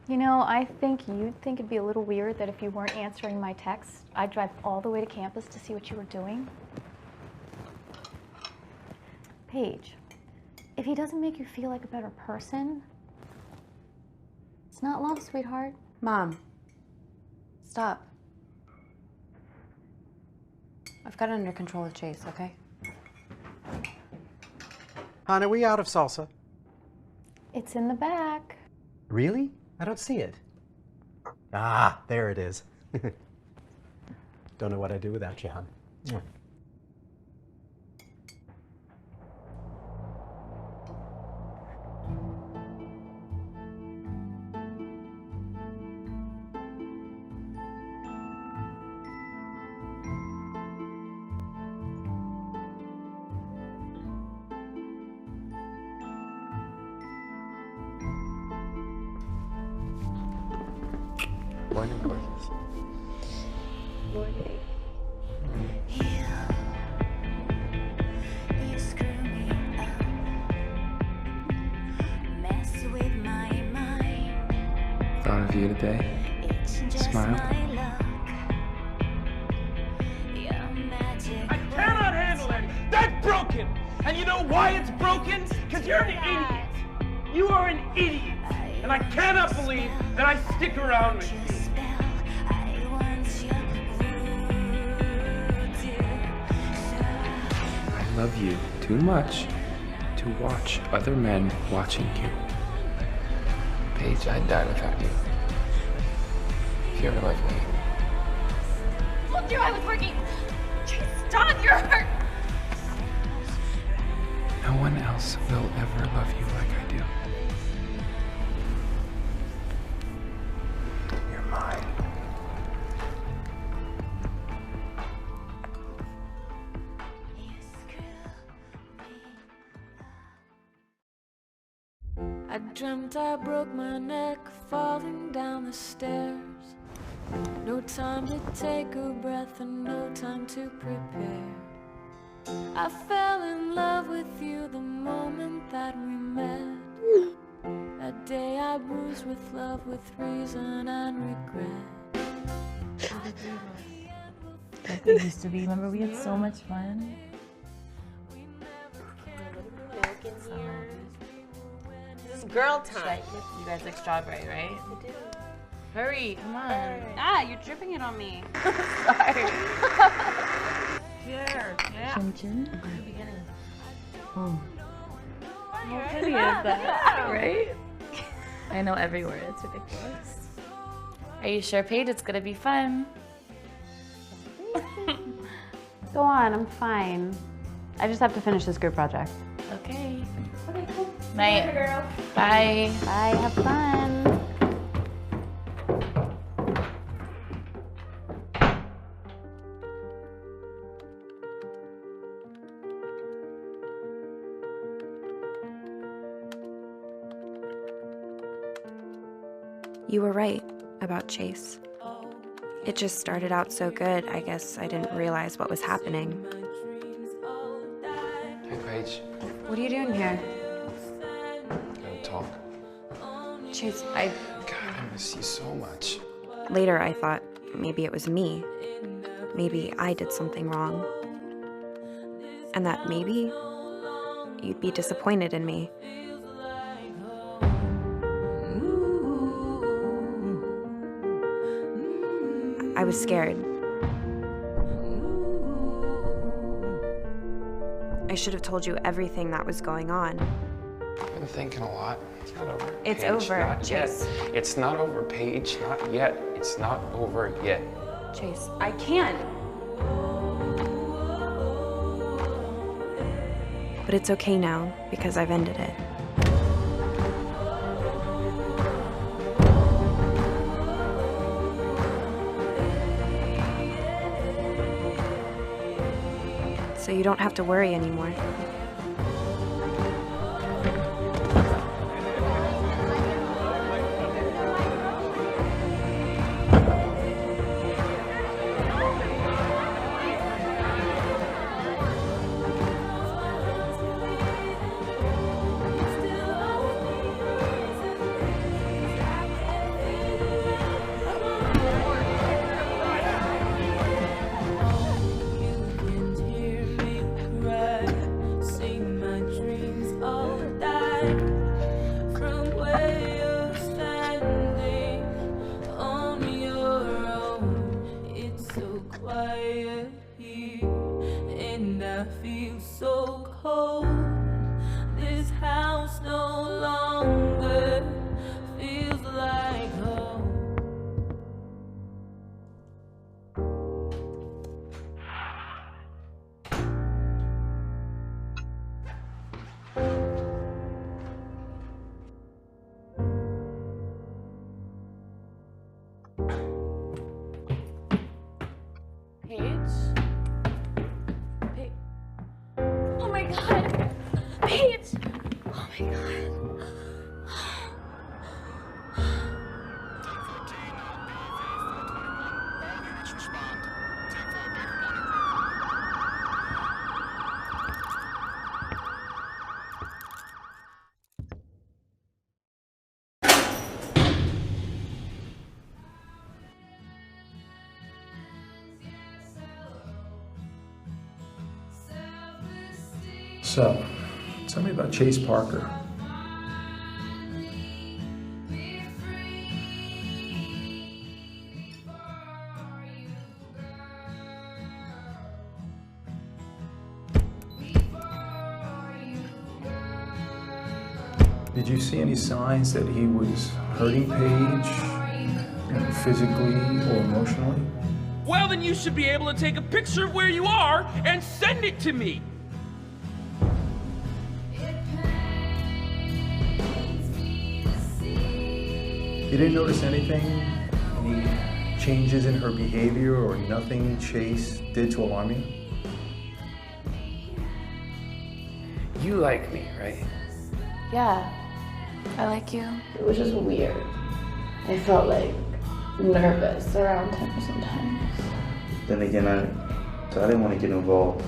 You know, I think you'd think it'd be a little weird that if you weren't answering my texts, I'd drive all the way to campus to see what you were doing. Paige, if he doesn't make you feel like a better person, it's not love, sweetheart. Mom, stop. I've got it under control with Chase, okay? Hon, are we out of salsa? It's in the back. Really? I don't see it. Ah, there it is. Don't know what I'd do without you, hon. Mwah. Morning, gorgeous. Morning. Thought of you today. Smile. I cannot handle it. That's broken. And you know why it's broken? Because you're an idiot. You are an idiot. And I cannot believe that I stick around with you. I love you too much to watch other men watching you. Paige, I'd die without you. If you ever loved me. Told you I was working. Chase, stop, you're hurt. No one else will ever love you like I do. You're mine. I dreamt I broke my neck falling down the stairs. No time to take a breath and no time to prepare. I fell in love with you the moment that we met. That day I bruised with love, with reason and regret. Like we used to be. Remember, we had so much fun. This is girl time. You guys like strawberry, right? I do. Hurry, come on. Ah, you're dripping it on me. Sorry. Cheers. Yeah. Chin chin. The beginning. Oh. How pretty is that? Right? I know every word. It's ridiculous. Are you sure, Paige? It's gonna be fun. Go on, I'm fine. I just have to finish this group project. Okay. Okay, cool. Night. Girl. Bye. Bye, have fun. You were right about Chase. It just started out so good, I guess I didn't realize what was happening. Hey, Paige. What are you doing here? Gotta talk. Chase, God, I miss you so much. Later I thought maybe it was me. Maybe I did something wrong. And that maybe you'd be disappointed in me. I was scared. I should have told you everything that was going on. I've been thinking a lot. It's not over. It's Paige. over, Not Chase. yet. It's not over, Paige. Not yet. It's not over yet. Chase, I can't. But it's okay now because I've ended it. So you don't have to worry anymore. So, tell me about Chase Parker. Did you see any signs that he was hurting Paige, physically or emotionally? Well, then you should be able to take a picture of where you are and send it to me. You didn't notice anything? Any changes in her behavior or nothing Chase did to alarm you? You like me, right? Yeah, I like you. It was just weird. I felt like nervous around him sometimes. Then again, I didn't want to get involved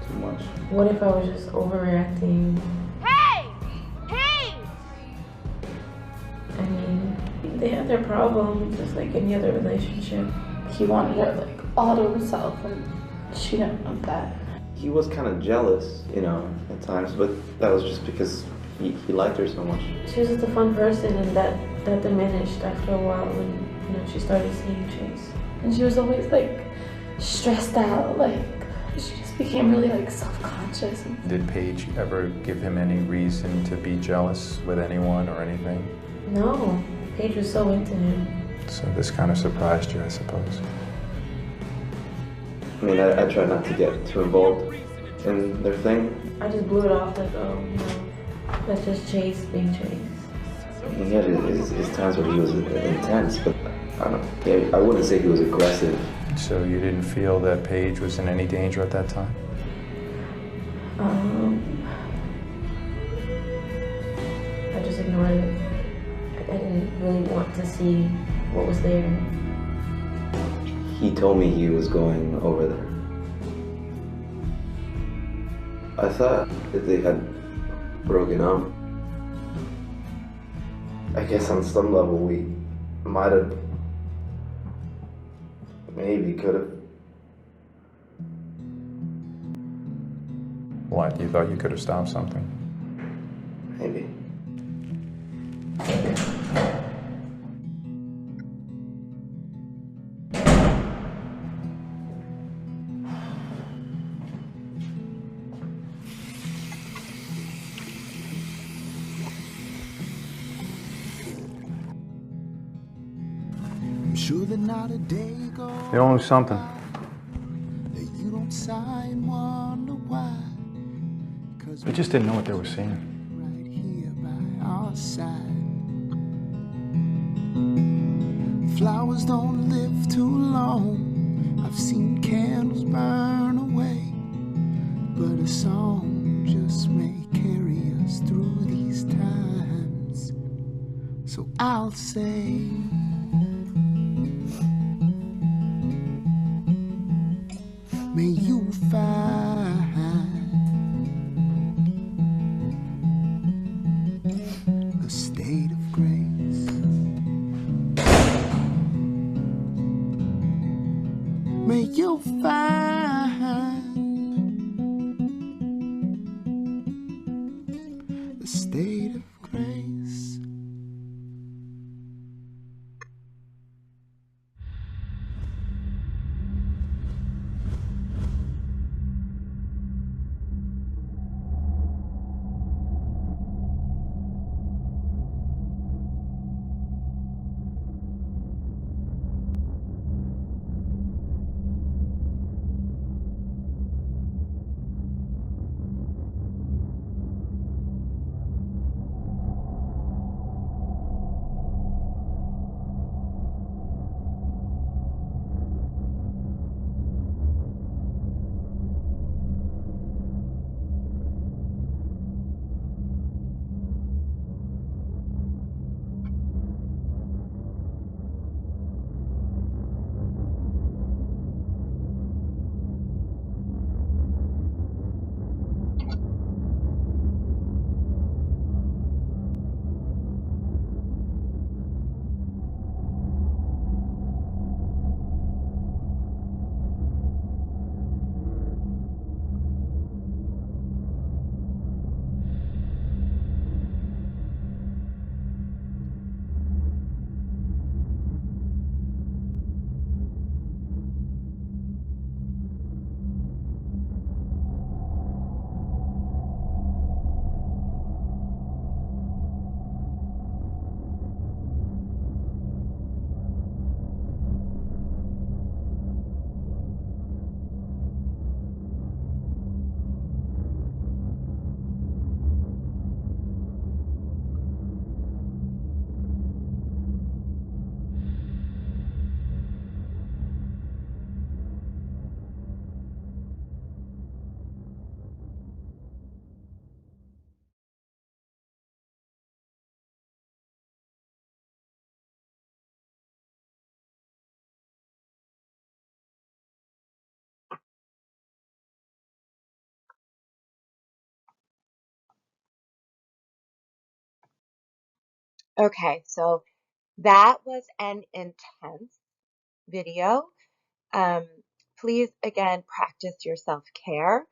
too much. What if I was just overreacting? Hey! Hey! I mean, they had their problems, just like any other relationship. He wanted her like all to himself, and she didn't want that. He was kind of jealous, you know, at times, but that was just because he liked her so much. She was just a fun person, and that diminished after a while when she started seeing Chase. And she was always like stressed out, like she just became really like self-conscious. Did Paige ever give him any reason to be jealous with anyone or anything? No, Paige was so into him. So this kind of surprised you, I suppose. I mean, I try not to get too involved in their thing. I just blew it off like, oh, that's just Chase being Chase. He had his times when he was intense, but I don't know. Yeah, I wouldn't say he was aggressive. So you didn't feel that Paige was in any danger at that time? I just ignored it. I didn't really want to see what was there. He told me he was going over there. I thought that they had broken up. I guess on some level we might have, maybe could have. What, you thought you could have stopped something? Maybe. They all knew something. They just didn't know what they were seeing. Flowers don't live too long. I've seen candles burn away, but a song just may carry us through these times. So I'll say, may you find a state of grace. May you find a state of grace. Okay, so that was an intense video. Um, Please, again, practice your self-care.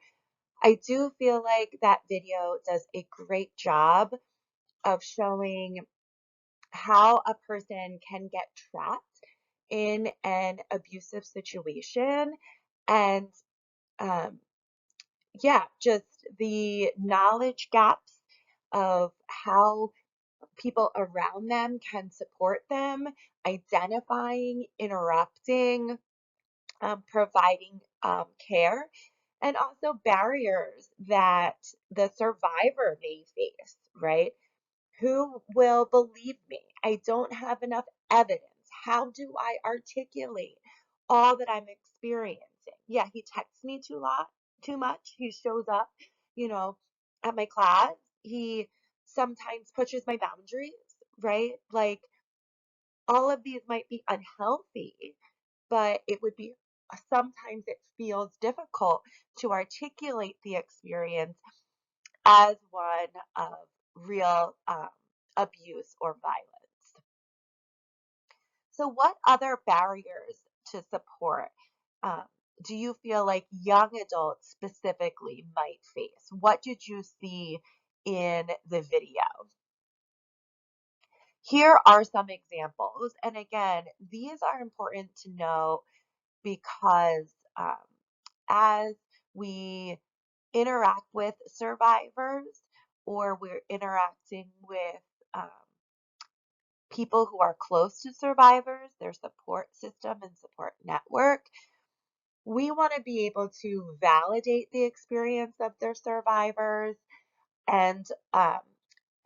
I do feel like that video does a great job of showing how a person can get trapped in an abusive situation and um, yeah, just the knowledge gaps of how people around them can support them, identifying, interrupting, providing care, and also barriers that the survivor may face, right? Who will believe me? I don't have enough evidence. How do I articulate all that I'm experiencing? Yeah, he texts me too much. He shows up, you know, at my class. He sometimes pushes my boundaries, right? Like all of these might be unhealthy, but it would be sometimes it feels difficult to articulate the experience as one of real abuse or violence. So, what other barriers to support do you feel like young adults specifically might face? What did you see in the video? Here are some examples. And again, these are important to know because um, as we interact with survivors or we're interacting with um, people who are close to survivors, their support system and support network, we want to be able to validate the experience of their survivors and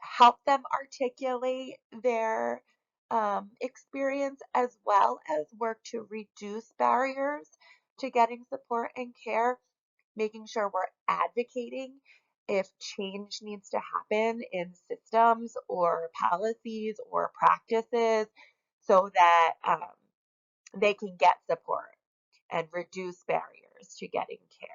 help them articulate their experience as well as work to reduce barriers to getting support and care, making sure we're advocating if change needs to happen in systems or policies or practices so that they can get support and reduce barriers to getting care.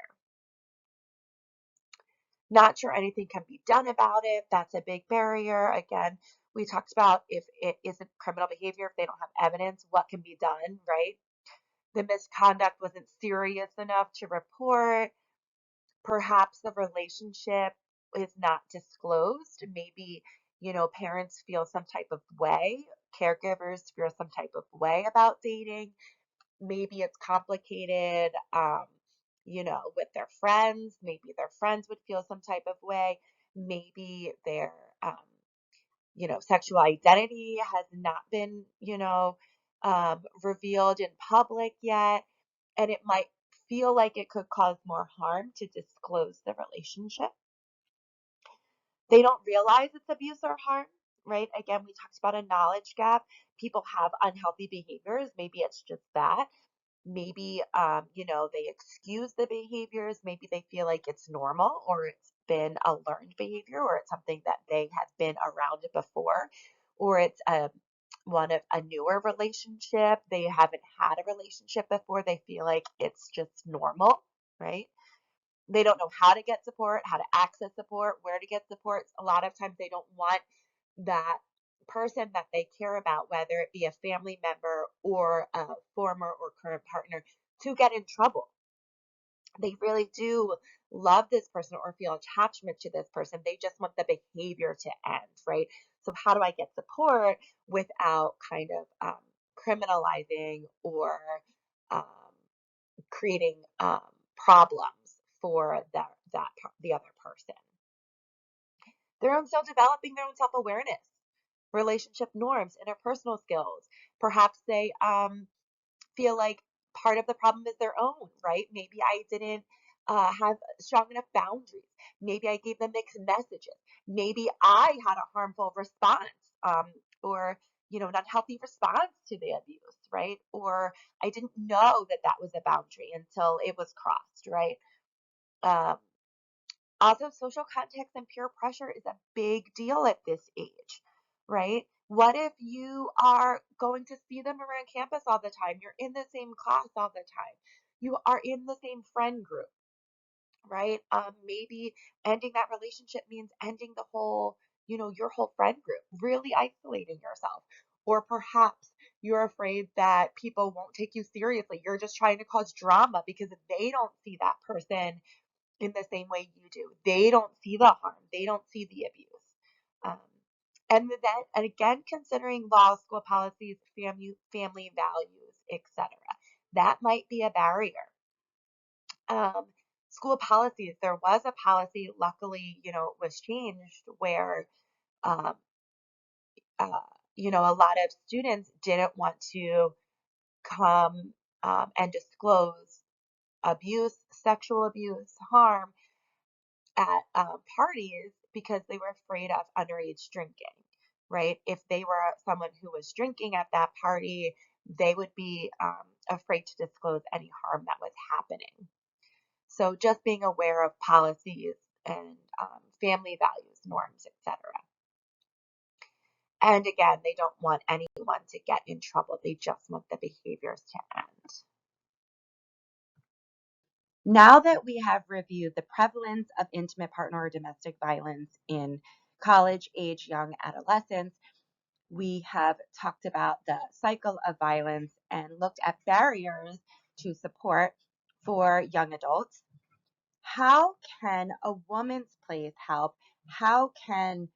Not sure anything can be done about it. That's a big barrier. Again, we talked about if it isn't criminal behavior, if they don't have evidence, what can be done, right? The misconduct wasn't serious enough to report. Perhaps the relationship is not disclosed. Maybe, parents feel some type of way, caregivers feel some type of way about dating. Maybe it's complicated, with their friends. Maybe their friends would feel some type of way. Maybe their, sexual identity has not been, revealed in public yet. And it might feel like it could cause more harm to disclose the relationship. They don't realize it's abuse or harm, right? Again, we talked about a knowledge gap. People have unhealthy behaviors. Maybe it's just that. Maybe, they excuse the behaviors. Maybe they feel like it's normal or it's been a learned behavior or it's something that they have been around before or it's one of a newer relationship. They haven't had a relationship before. They feel like it's just normal, right? They don't know how to get support, how to access support, where to get support. A lot of times they don't want that person that they care about, whether it be a family member or a former or current partner, to get in trouble. They really do love this person or feel attachment to this person. They just want the behavior to end, right? So how do I get support without kind of criminalizing or um, creating problems for the other person? Their own developing their own self-awareness, relationship norms, interpersonal skills. Perhaps they feel like part of the problem is their own, right? Maybe I didn't have strong enough boundaries. Maybe I gave them mixed messages. Maybe I had a harmful response or, an unhealthy response to the abuse, right? Or I didn't know that that was a boundary until it was crossed, right? Um, Also, social context and peer pressure is a big deal at this age, right? What if you are going to see them around campus all the time? You're in the same class all the time. You are in the same friend group, right? Maybe ending that relationship means ending the whole, your whole friend group, really isolating yourself. Or perhaps you're afraid that people won't take you seriously. You're just trying to cause drama because they don't see that person in the same way you do. They don't see the harm. They don't see the abuse. Um, and again, considering law, school policies, family values, etc. That might be a barrier. School policies, there was a policy, luckily, it was changed where, um, a lot of students didn't want to come and disclose abuse, sexual abuse, harm at parties because they were afraid of underage drinking, right? If they were someone who was drinking at that party, they would be afraid to disclose any harm that was happening. So just being aware of policies and family values, norms, etc. And again, they don't want anyone to get in trouble. They just want the behaviors to end. Now that we have reviewed the prevalence of intimate partner or domestic violence in college age young adolescents, we have talked about the cycle of violence and looked at barriers to support for young adults. How can a woman's place help? How can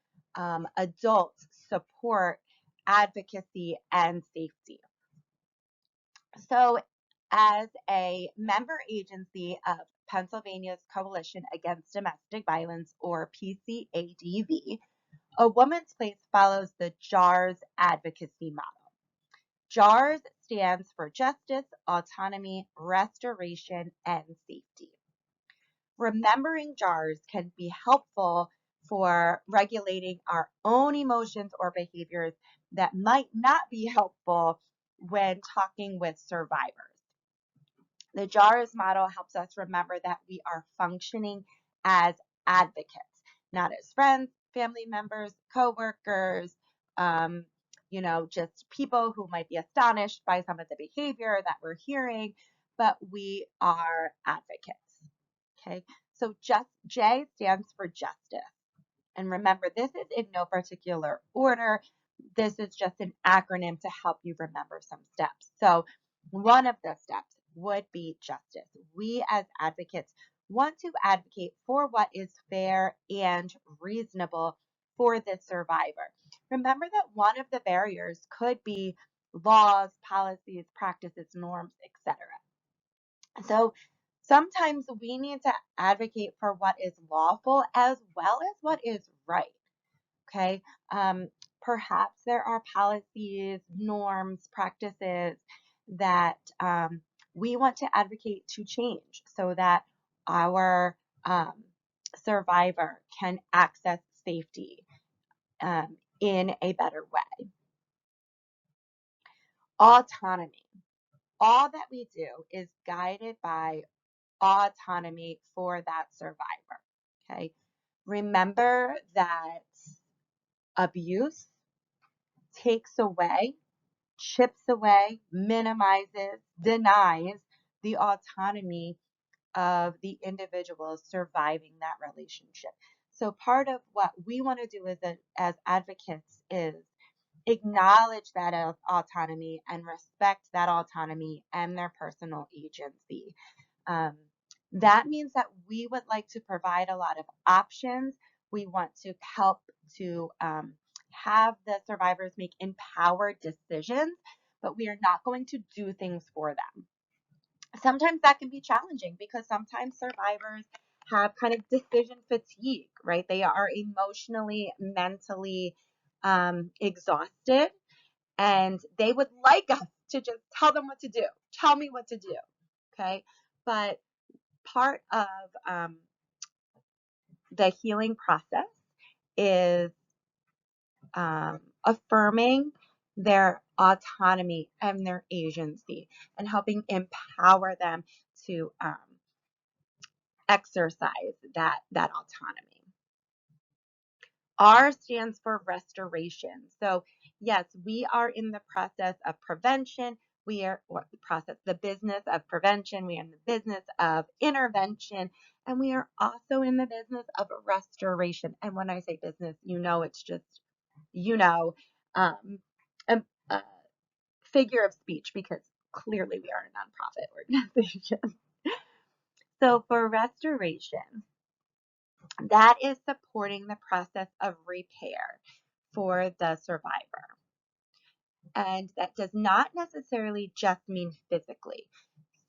adults support advocacy and safety? So, as a member agency of Pennsylvania's Coalition Against Domestic Violence, or PCADV, a woman's place follows the JARS advocacy model. JARS stands for Justice, Autonomy, Restoration, and Safety. Remembering JARS can be helpful for regulating our own emotions or behaviors that might not be helpful when talking with survivors. The JARS model helps us remember that we are functioning as advocates, not as friends, family members, coworkers, just people who might be astonished by some of the behavior that we're hearing, but we are advocates. Okay, so J stands for justice. And remember, this is in no particular order. This is just an acronym to help you remember some steps. So one of the steps would be justice. We as advocates want to advocate for what is fair and reasonable for the survivor. Remember that one of the barriers could be laws, policies, practices, norms, etc. So sometimes we need to advocate for what is lawful as well as what is right. Okay. Perhaps there are policies, norms, practices that we want to advocate to change so that our survivor can access safety in a better way. Autonomy. All that we do is guided by autonomy for that survivor. Okay. Remember that abuse takes away, chips away, minimizes, denies the autonomy of the individual surviving that relationship. So part of what we want to do as advocates is acknowledge that autonomy and respect that autonomy and their personal agency. That means that we would like to provide a lot of options. We want to help to have the survivors make empowered decisions, but we are not going to do things for them. Sometimes that can be challenging because sometimes survivors have kind of decision fatigue, right? They are emotionally, mentally exhausted, and they would like us to just tell them what to do. Tell me what to do, okay? But part of the healing process is affirming their autonomy and their agency and helping empower them to exercise that autonomy. R stands for restoration. So yes, we are in the process of prevention. We are the business of prevention. We are in the business of intervention. And we are also in the business of restoration. And when I say business, it's just, um, a figure of speech, because clearly we are a nonprofit organization. So for restoration, that is supporting the process of repair for the survivor. And that does not necessarily just mean physically.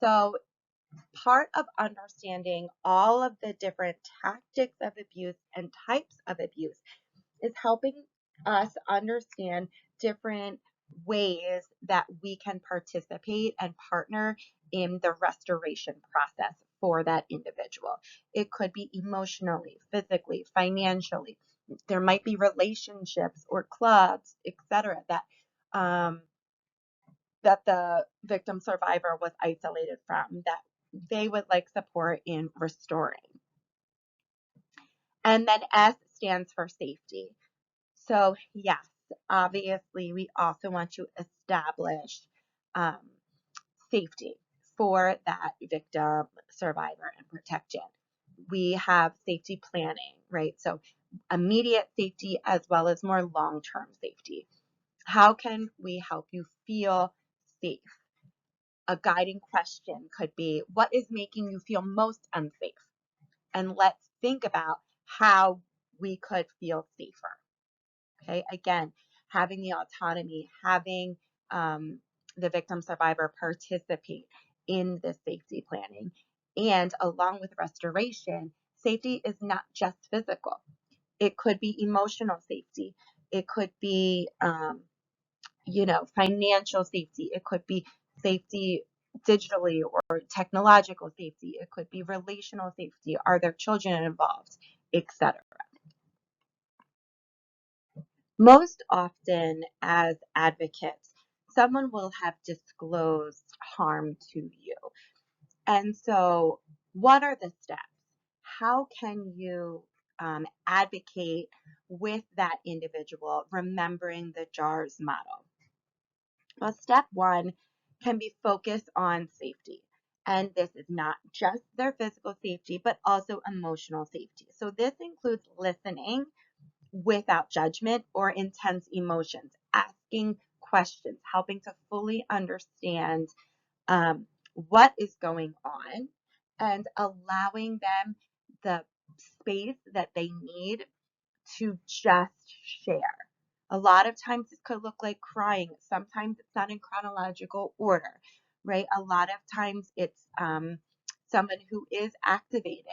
So part of understanding all of the different tactics of abuse and types of abuse is helping us understand different ways that we can participate and partner in the restoration process for that individual. It could be emotionally, physically, financially. There might be relationships or clubs, etc., that the victim survivor was isolated from, that they would like support in restoring. And then S stands for safety. So yes, obviously we also want to establish safety for that victim, survivor, and protect it. We have safety planning, right? So immediate safety as well as more long-term safety. How can we help you feel safe? A guiding question could be, what is making you feel most unsafe? And let's think about how we could feel safer. Okay, again, having the autonomy, having the victim survivor participate in the safety planning. And along with restoration, safety is not just physical. It could be emotional safety. It could be, financial safety. It could be safety digitally or technological safety. It could be relational safety. Are there children involved, etc. Most often as advocates, someone will have disclosed harm to you. And so what are the steps? How can you advocate with that individual, remembering the JARS model? Well, step one can be focused on safety. And this is not just their physical safety, but also emotional safety. So this includes listening without judgment or intense emotions, asking questions, helping to fully understand what is going on, and allowing them the space that they need to just share. A lot of times this could look like crying. Sometimes it's not in chronological order, right? A lot of times it's someone who is activated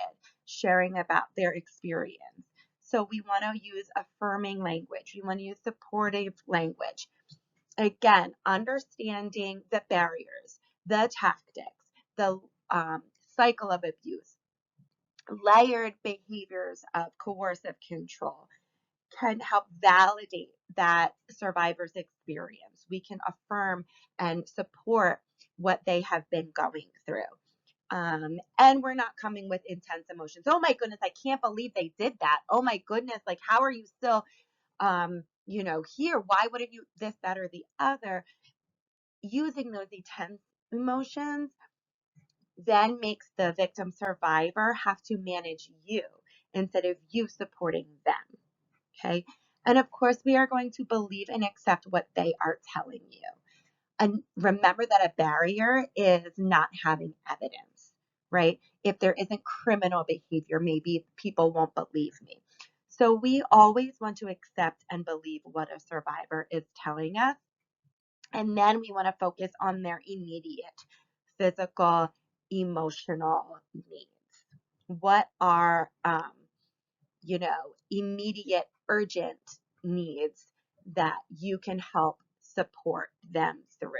sharing about their experience. So we want to use affirming language. We want to use supportive language. Again, understanding the barriers, the tactics, the cycle of abuse, layered behaviors of coercive control can help validate that survivor's experience. We can affirm and support what they have been going through. And we're not coming with intense emotions. Oh my goodness, I can't believe they did that. Oh my goodness, like how are you still, here? Why wouldn't you this, that, or the other? Using those intense emotions then makes the victim survivor have to manage you instead of you supporting them. Okay. And of course, we are going to believe and accept what they are telling you. And remember that a barrier is not having evidence, right? If there isn't criminal behavior, maybe people won't believe me. So we always want to accept and believe what a survivor is telling us. And then we want to focus on their immediate physical, emotional needs. What are, immediate, urgent needs that you can help support them through,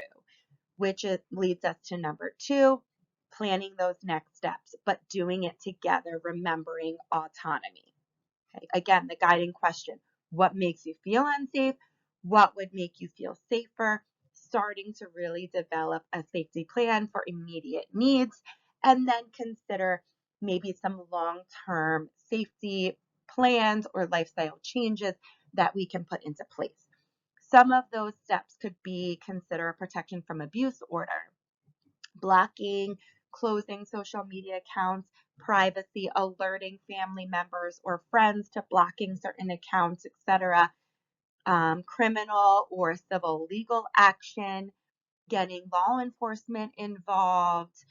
which leads us to number 2, planning those next steps, but doing it together, remembering autonomy. Okay. Again, the guiding question, what makes you feel unsafe? What would make you feel safer? Starting to really develop a safety plan for immediate needs, and then consider maybe some long-term safety plans or lifestyle changes that we can put into place. Some of those steps could be consider a protection from abuse order, blocking closing social media accounts, privacy, alerting family members or friends to blocking certain accounts, etc. Criminal or civil legal action, getting law enforcement involved.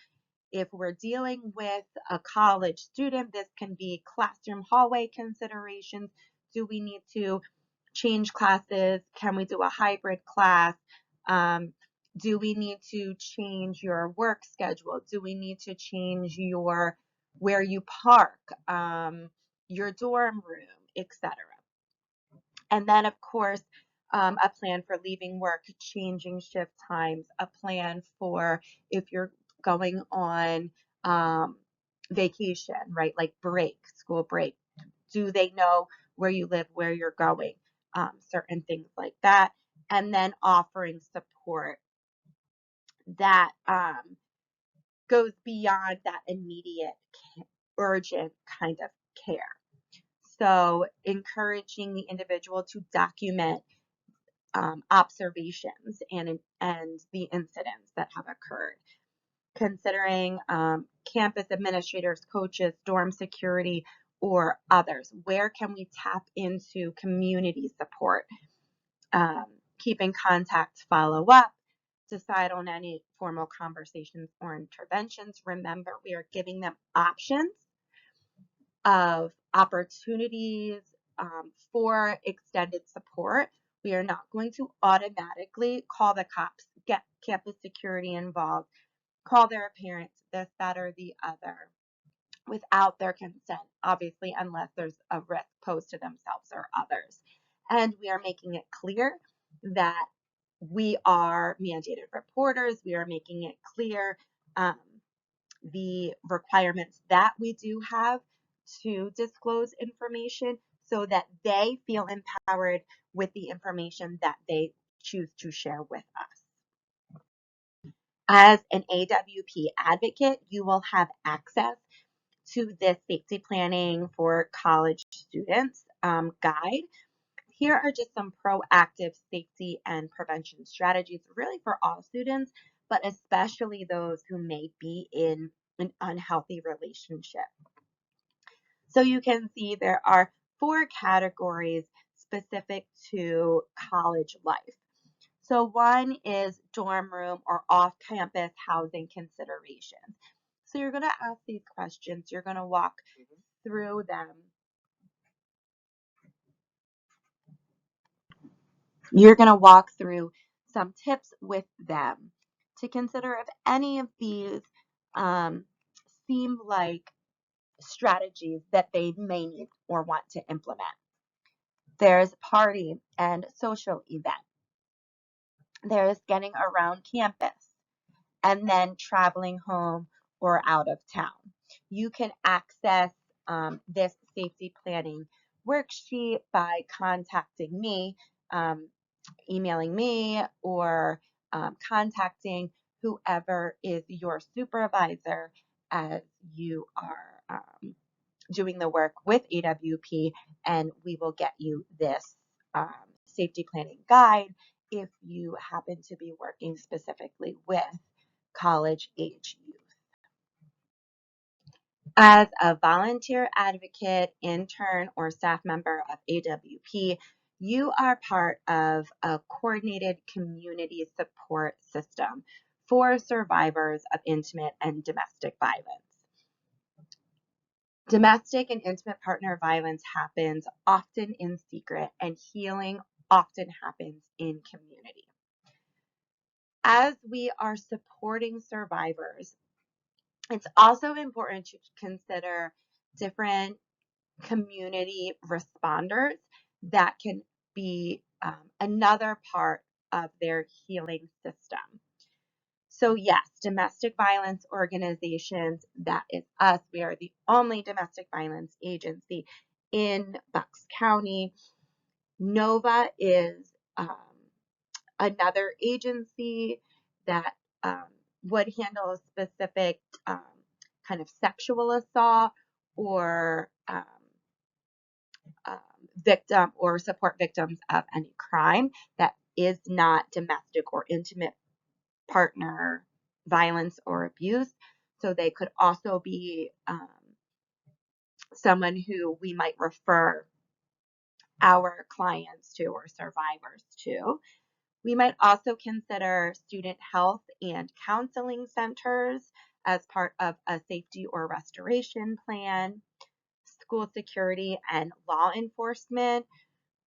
If we're dealing with a college student, this can be classroom hallway considerations. Do we need to change classes? Can we do a hybrid class? Do we need to change your work schedule? Do we need to change your where you park, your dorm room, etc.? And then, of course, a plan for leaving work, changing shift times, a plan for if you're going on vacation, right? Like break, school break. Do they know where you live, where you're going? Certain things like that. And then offering support that goes beyond that immediate, urgent kind of care. So encouraging the individual to document observations and the incidents that have occurred. Considering campus administrators, coaches, dorm security, or others. Where can we tap into community support? Keeping contact, follow up, decide on any formal conversations or interventions. Remember, we are giving them options of opportunities for extended support. We are not going to automatically call the cops, get campus security involved, call their parents, this, that, or the other, without their consent, obviously, unless there's a risk posed to themselves or others. And we are making it clear that we are mandated reporters. We are making it clear the requirements that we do have to disclose information so that they feel empowered with the information that they choose to share with us. As an AWP advocate, you will have access to this safety planning for college students guide. Here are just some proactive safety and prevention strategies, really for all students, but especially those who may be in an unhealthy relationship. So you can see there are 4 categories specific to college life. So one is dorm room or off-campus housing considerations. So you're going to ask these questions. You're going to walk through them. You're going to walk through some tips with them to consider if any of these seem like strategies that they may need or want to implement. There's party and social event. There's getting around campus and then traveling home or out of town. You can access this safety planning worksheet by contacting me, emailing me, or contacting whoever is your supervisor as you are doing the work with AWP, and we will get you this safety planning guide if you happen to be working specifically with college age youth. As a volunteer advocate, intern, or staff member of AWP, you are part of a coordinated community support system for survivors of intimate and domestic violence. Domestic and intimate partner violence happens often in secret, and healing often happens in community. As we are supporting survivors, it's also important to consider different community responders that can be another part of their healing system. So yes, domestic violence organizations, that is us. We are the only domestic violence agency in Bucks County. NOVA is another agency that would handle a specific kind of sexual assault or victim or support victims of any crime that is not domestic or intimate partner violence or abuse. So they could also be someone who we might refer our clients to or survivors to. We might also consider student health and counseling centers as part of a safety or restoration plan, school security and law enforcement,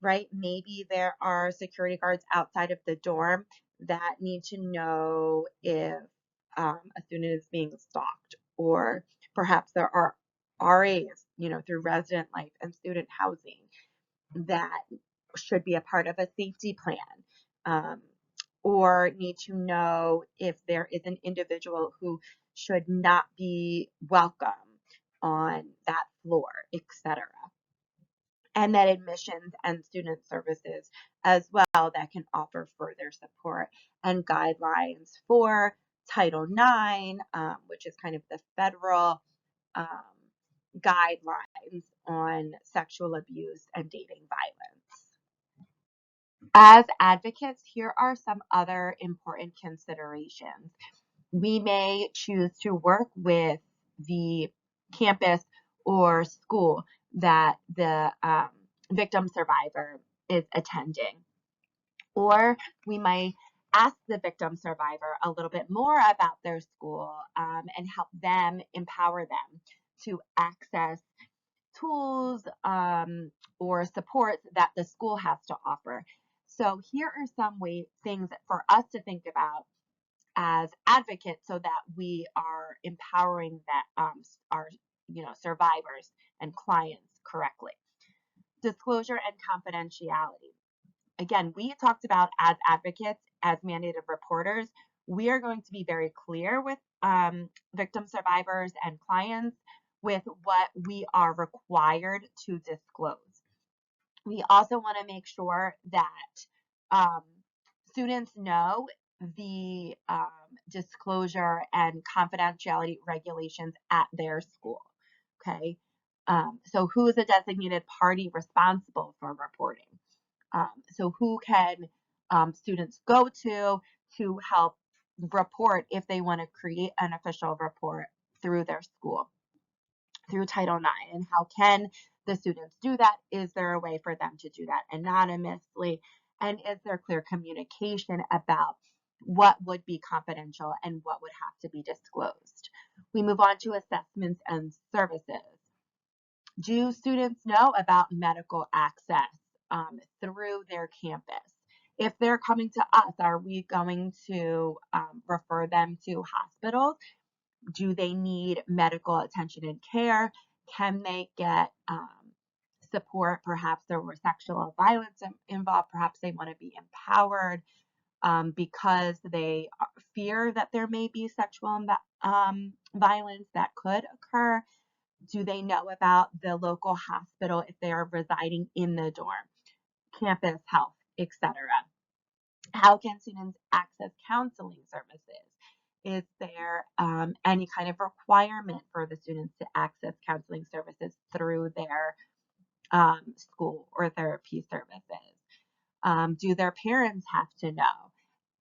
right? Maybe there are security guards outside of the dorm that need to know if a student is being stalked, or perhaps there are RAs, through resident life and student housing that should be a part of a safety plan, or need to know if there is an individual who should not be welcome on that floor, etc. And then admissions and student services as well that can offer further support and guidelines for Title IX, which is kind of the federal um, guidelines on sexual abuse and dating violence. As advocates, here are some other important considerations. We may choose to work with the campus or school that the victim survivor is attending. Or we might ask the victim survivor a little bit more about their school and help them, empower them to access tools or supports that the school has to offer. So here are some things for us to think about as advocates so that we are empowering that our survivors and clients correctly. Disclosure and confidentiality. Again, we talked about as advocates, as mandated reporters, we are going to be very clear with victim survivors and clients with what we are required to disclose. We also want to make sure that students know the disclosure and confidentiality regulations at their school. Okay, so who is a designated party responsible for reporting? So who can students go to help report if they want to create an official report through their school, through Title IX, and how can the students do that? Is there a way for them to do that anonymously? And is there clear communication about what would be confidential and what would have to be disclosed? We move on to assessments and services. Do students know about medical access through their campus? If they're coming to us, are we going to refer them to hospitals? Do they need medical attention and care? Can they get support? Perhaps there was sexual violence involved. Perhaps they want to be empowered because they fear that there may be sexual violence that could occur. Do they know about the local hospital if they are residing in the dorm, campus health, etc.? How can students access counseling services? Is there any kind of requirement for the students to access counseling services through their school or therapy services? Do their parents have to know?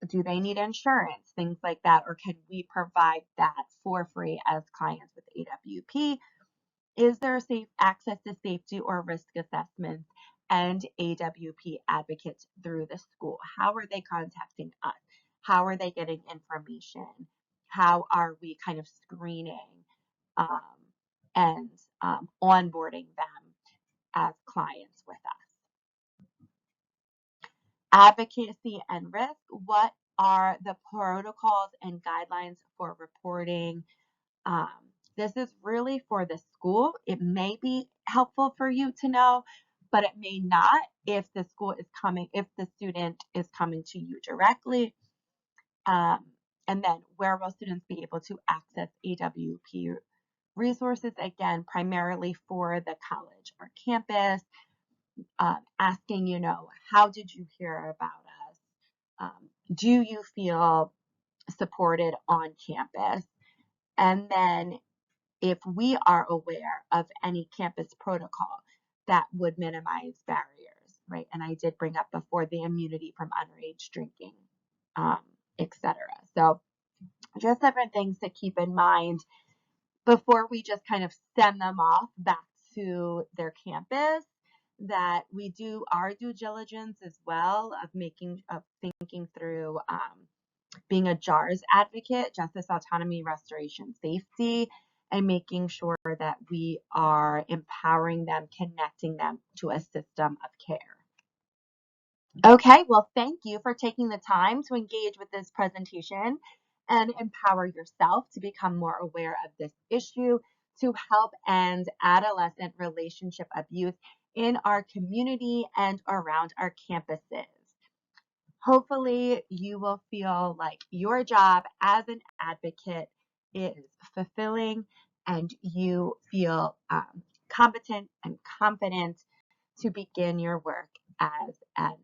Do they need insurance? Things like that. Or can we provide that for free as clients with AWP? Is there safe access to safety or risk assessments and AWP advocates through the school? How are they contacting us? How are they getting information? How are we kind of screening and onboarding them as clients with us? Advocacy and risk. What are the protocols and guidelines for reporting? This is really for the school. It may be helpful for you to know, but it may not if the student is coming to you directly. And then where will students be able to access AWP resources? Again, primarily for the college or campus, asking, how did you hear about us? Do you feel supported on campus? And then if we are aware of any campus protocol that would minimize barriers, right? And I did bring up before the immunity from underage drinking, etc. So just different things to keep in mind before we just kind of send them off back to their campus, that we do our due diligence as well of thinking through being a JARS advocate, justice, autonomy, restoration, safety, and making sure that we are empowering them, connecting them to a system of care. Okay, well, thank you for taking the time to engage with this presentation and empower yourself to become more aware of this issue to help end adolescent relationship abuse in our community and around our campuses. Hopefully, you will feel like your job as an advocate is fulfilling and you feel competent and confident to begin your work as an